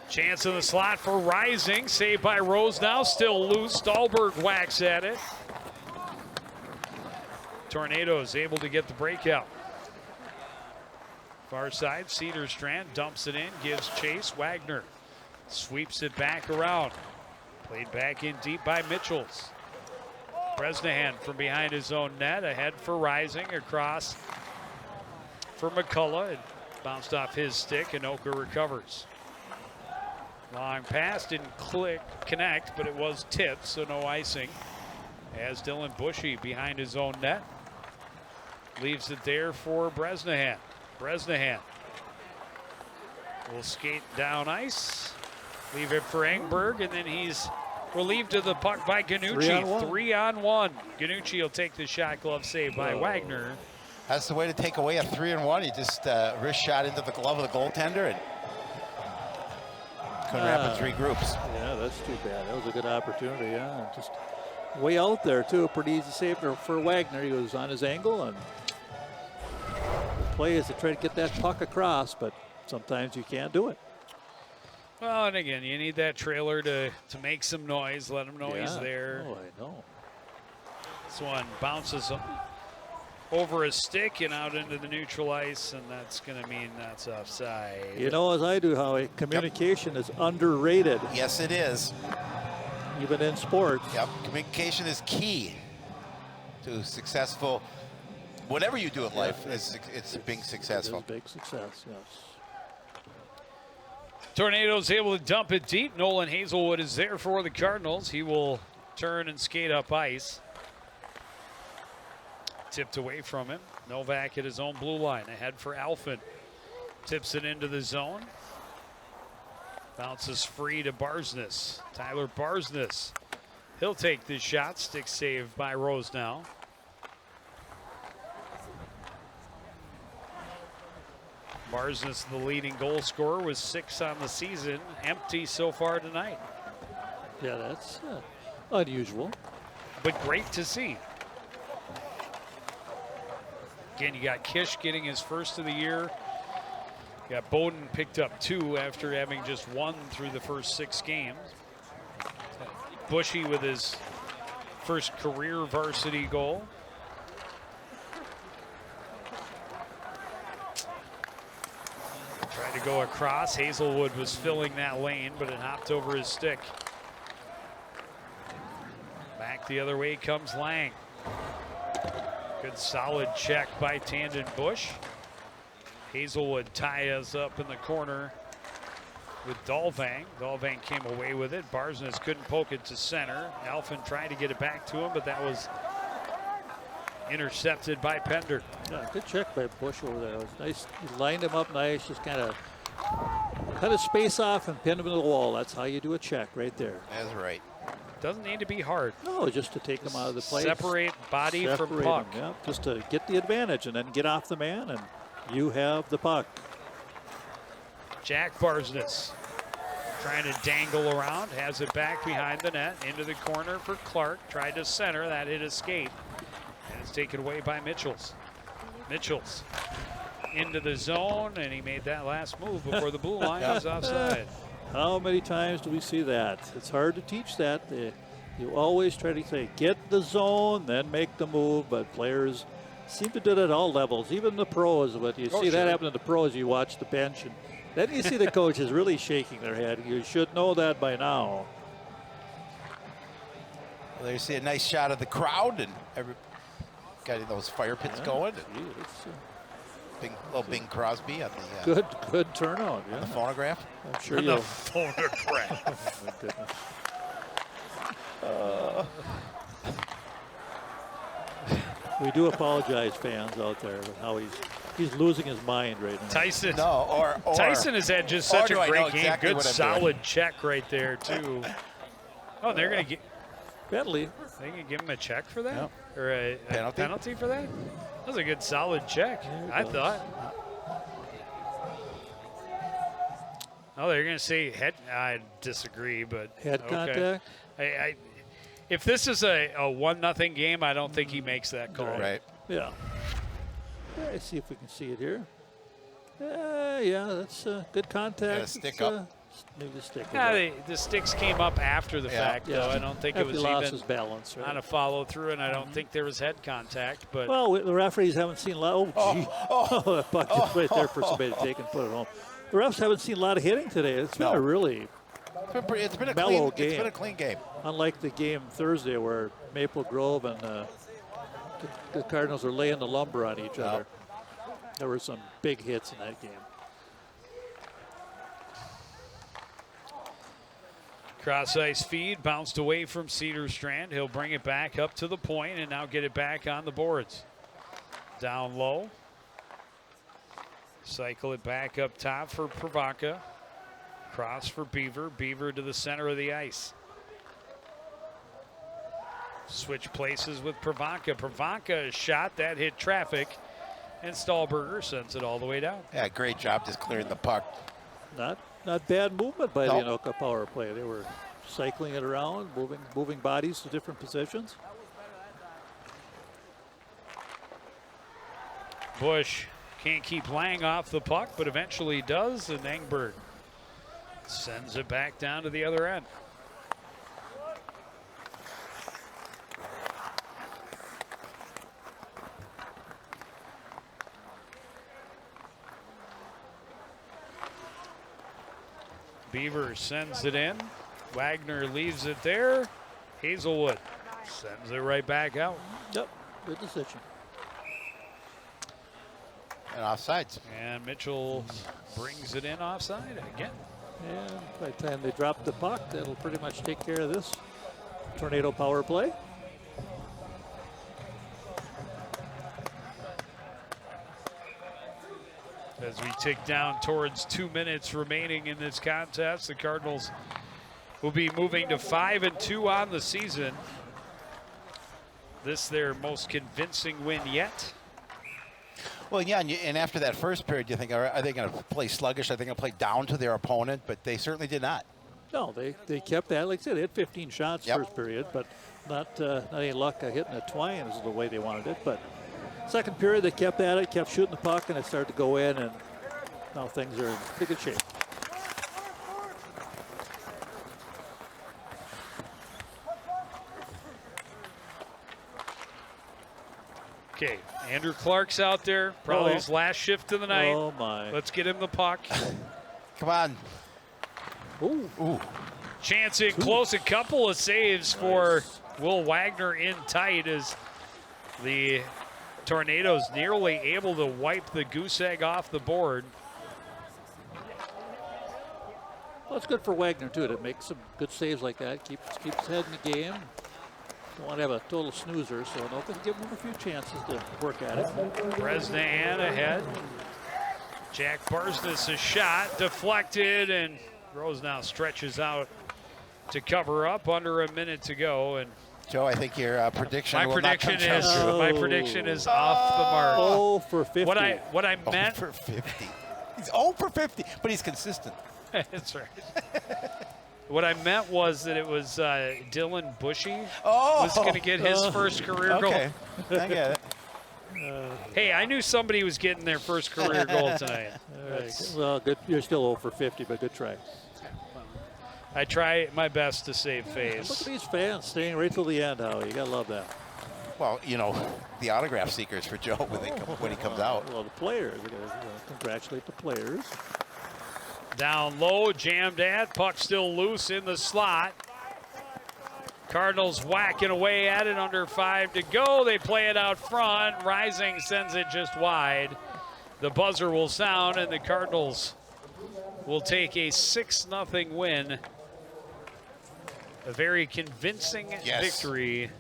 Chance in the slot for Rising, saved by Rose now, still loose. Stahlberg whacks at it. Tornadoes able to get the breakout. Far side, Cedarstrand dumps it in, gives chase. Wagner sweeps it back around. Played back in deep by Mitchells. Bresnahan from behind his own net, ahead for Rising, across for McCullough. It bounced off his stick, and Anoka recovers. Long pass, didn't connect, but it was tipped, so no icing. As Dylan Bushy behind his own net. Leaves it there for Bresnahan. Bresnahan will skate down ice. Leave it for Engberg, and then he's relieved of the puck by Ganucci. 3-on-1. Ganucci will take the shot, glove save by Wagner. That's the way to take away a 3-on-1. He just wrist shot into the glove of the goaltender and couldn't wrap in 3 groups. Yeah, that's too bad. That was a good opportunity. Yeah, just way out there too. Pretty easy save for Wagner. He was on his angle, and the play is to try to get that puck across, but sometimes you can't do it. Well, and again, you need that trailer to make some noise, let him know he's there. Oh, I know. This one bounces over a stick and out into the neutral ice, and that's going to mean that's offside. You know, as I do, Howie, communication is underrated. Yes, it is. Even in sports. Yep, communication is key to successful, whatever you do in life, it's being successful. It is big success, yes. Tornadoes able to dump it deep. Nolan Hazelwood is there for the Cardinals. He will turn and skate up ice. Tipped away from him. Novak at his own blue line, ahead for Alphen. Tips it into the zone. Bounces free to Barsness. Tyler Barsness. He'll take this shot. Stick saved by Rose now. Barsness, the leading goal scorer, was 6 on the season. Empty so far tonight. Yeah, that's unusual. But great to see. Again, you got Kish getting his first of the year. You got Bowden picked up 2 after having just 1 through the first 6 games. Bushy with his first career varsity goal. Tried to go across. Hazelwood was filling that lane, but it hopped over his stick. Back the other way comes Lang. Good solid check by Tandon Bush. Hazelwood ties up in the corner with Dolvang. Dolvang came away with it. Barsness couldn't poke it to center. Alphen tried to get it back to him, but that was intercepted by Pender. Yeah, good check by Bush over there. It was nice. He lined him up nice, just kind of cut his space off and pinned him to the wall. That's how you do a check right there. That's right. Doesn't need to be hard. No, just to take him out of the play. Separate body from Separate puck. him, yeah, just to get the advantage and then get off the man, and you have the puck. Jack Barsness trying to dangle around, has it back behind the net, into the corner for Clark. Tried to center, that hit his skate, and it's taken away by Mitchells. Mitchells into the zone, and he made that last move before the blue line was offside. How many times do we see that? It's hard to teach that. You always try to say, get the zone, then make the move, but players seem to do it at all levels, even the pros. But you see that happen to the pros, you watch the bench, and then you see the coaches really shaking their head. You should know that by now. Well, there you see a nice shot of the crowd, and got those fire pits going. Little Bing Crosby on the Good turnout. Yeah. on the phonograph. I'm sure On you'll. the phonograph. Oh, my goodness. We do apologize, fans out there, but how he's losing his mind right now. Tyson. No, or Tyson has had just such a do I great know game. exactly Good what I'm solid doing. check right there too. Oh, they're gonna get. Bentley. They can give him a check for that, Yep. or a penalty for that. That was a good solid check, I thought. Oh, they're gonna say head. I disagree, but Head contact. If this is a 1-0 game, I don't think he makes that call. Right. Yeah. Let's see if we can see it here. Yeah, that's good contact. Yeah, stick It's, up. Maybe the stick. Yeah, the sticks came up after the fact, though. I don't think it After was he lost even his balance. Right? on a follow through, and I don't think there was head contact. But Well, the referees haven't seen a lot. Oh, gee. That puck just right there for somebody to take and put it home. The refs haven't seen a lot of hitting today. It's been a really It's been a mellow clean game. It's been a clean game. unlike the game Thursday where Maple Grove and the Cardinals were laying the lumber on each other. There were some big hits in that game. cross ice feed bounced away from Cedar Strand. He'll bring it back up to the point and now get it back on the boards. Down low. Cycle it back up top for Pravaca. Cross for Beaver. Beaver to the center of the ice. Switch places with Pravaca. Pravaca, a shot that hit traffic, and Stahlberger sends it all the way down. Yeah, great job just clearing the puck. Not bad movement by the Anoka power play. They were cycling it around, moving bodies to different positions. Bush can't keep Lang off the puck, but eventually does, and Engberg sends it back down to the other end. Beaver sends it in. Wagner leaves it there. Hazelwood sends it right back out. Yep, good decision. And offsides. And Mitchell brings it in offside again. And by the time they drop the puck, that'll pretty much take care of this Tornado power play. As we tick down towards 2 minutes remaining in this contest, the Cardinals will be moving to 5-2 on the season. This their most convincing win yet. Well, yeah, and after that first period, you think, are they going to play sluggish? Are they going to play down to their opponent? But they certainly did not. No, they kept that. Like I said, they had 15 shots first period, but not any luck hitting a twine is the way they wanted it. But second period, they kept at it, kept shooting the puck, and it started to go in, and now things are in pretty good shape. Okay, Andrew Clark's out there, probably his last shift of the night. Oh, my. Let's get him the puck. Come on. Ooh. Chance in close, a couple of saves for Will Wagner in tight as the Tornadoes nearly able to wipe the goose egg off the board. Well, it's good for Wagner, too, to make some good saves like that. Keeps his head in the game. Don't want to have a total snoozer, so Anoka can give him a few chances to work at it. Bresnan ahead. Jack Barsness a shot, deflected, and Rose now stretches out to cover up. Under a minute to go, and Joe, I think your prediction will not come true. My prediction is off the mark. 0 for 50. What I meant 0 for 50. He's 0 for 50, but he's consistent. That's right. What I meant was that it was Dylan Bushy was going to get his first career goal. Okay, I get it. Hey, I knew somebody was getting their first career goal tonight. Right. Well, good. You're still 0 for 50, but good try. I try my best to save Look face. at these fans staying right till the end, Howie. You got to love that. Well, you know, the autograph seekers for Joe when he comes out. Well, the players. We got to congratulate the players. Down low, jammed at, puck still loose in the slot. Cardinals whacking away at it, under 5 to go. They play it out front. Rising sends it just wide. The buzzer will sound, and the Cardinals will take a 6-0 win. A very convincing victory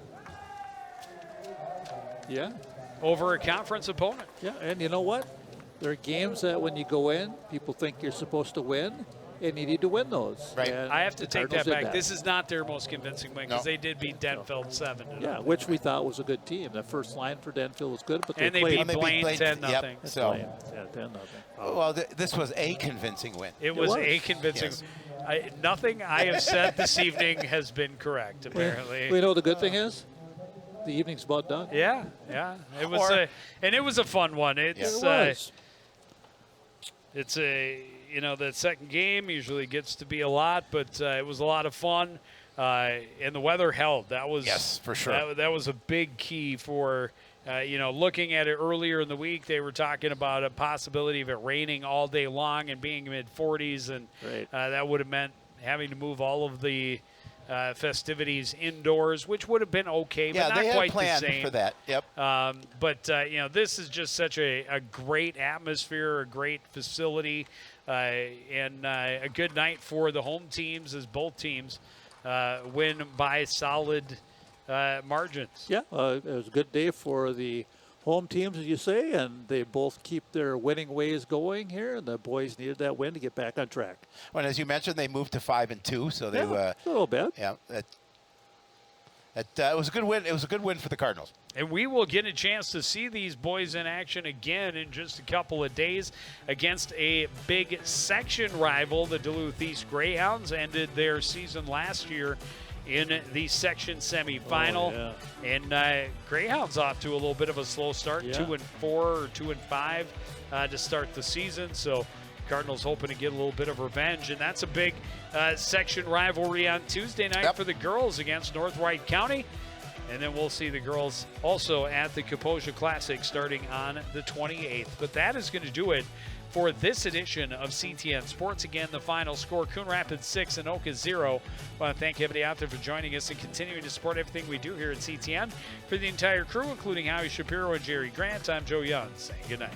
over a conference opponent. Yeah, and you know what? There are games that when you go in, people think you're supposed to win, and you need to win those. Right. And I have to take that Cardinals back. This is not their most convincing win because they did beat Denfeld 7-0. Yeah, which we thought was a good team. That first line for Denfeld was good, but and they played beat Blaine 10-0. Yep. So, yeah, 10-0. well, this was a convincing win. It was a convincing. Yes. Nothing I have said this evening has been correct. Apparently. Well, you know what the good thing is? The evening's about done. Yeah. It was it was a fun one. It's that second game usually gets to be a lot, but it was a lot of fun, and the weather held. That was for sure. That was a big key for looking at it earlier in the week. They were talking about a possibility of it raining all day long and being mid-40s, and that would have meant having to move all of the festivities indoors, which would have been okay, but not quite the same. For that. Yep. But this is just such a great atmosphere, a great facility, and a good night for the home teams as both teams win by solid margins. Yeah, it was a good day for the home teams, as you say, and they both keep their winning ways going here, and the boys needed that win to get back on track. Well, and as you mentioned, they moved to 5-2, so they a little bit. Yeah, it was a good win. It was a good win for the Cardinals. And we will get a chance to see these boys in action again in just a couple of days against a big section rival. The Duluth East Greyhounds ended their season last year in the section semifinal. And Greyhounds off to a little bit of a slow start, 2-4 or 2-5 to start the season. So Cardinals hoping to get a little bit of revenge, and that's a big section rivalry on Tuesday night for the girls against North White County. And then we'll see the girls also at the Kaposia Classic starting on the 28th. But that is going to do it for this edition of CTN Sports. Again, the final score, Coon Rapids 6 and Anoka 0. I want to thank everybody out there for joining us and continuing to support everything we do here at CTN. For the entire crew, including Howie Shapiro and Jerry Grant, I'm Joe Young saying good night.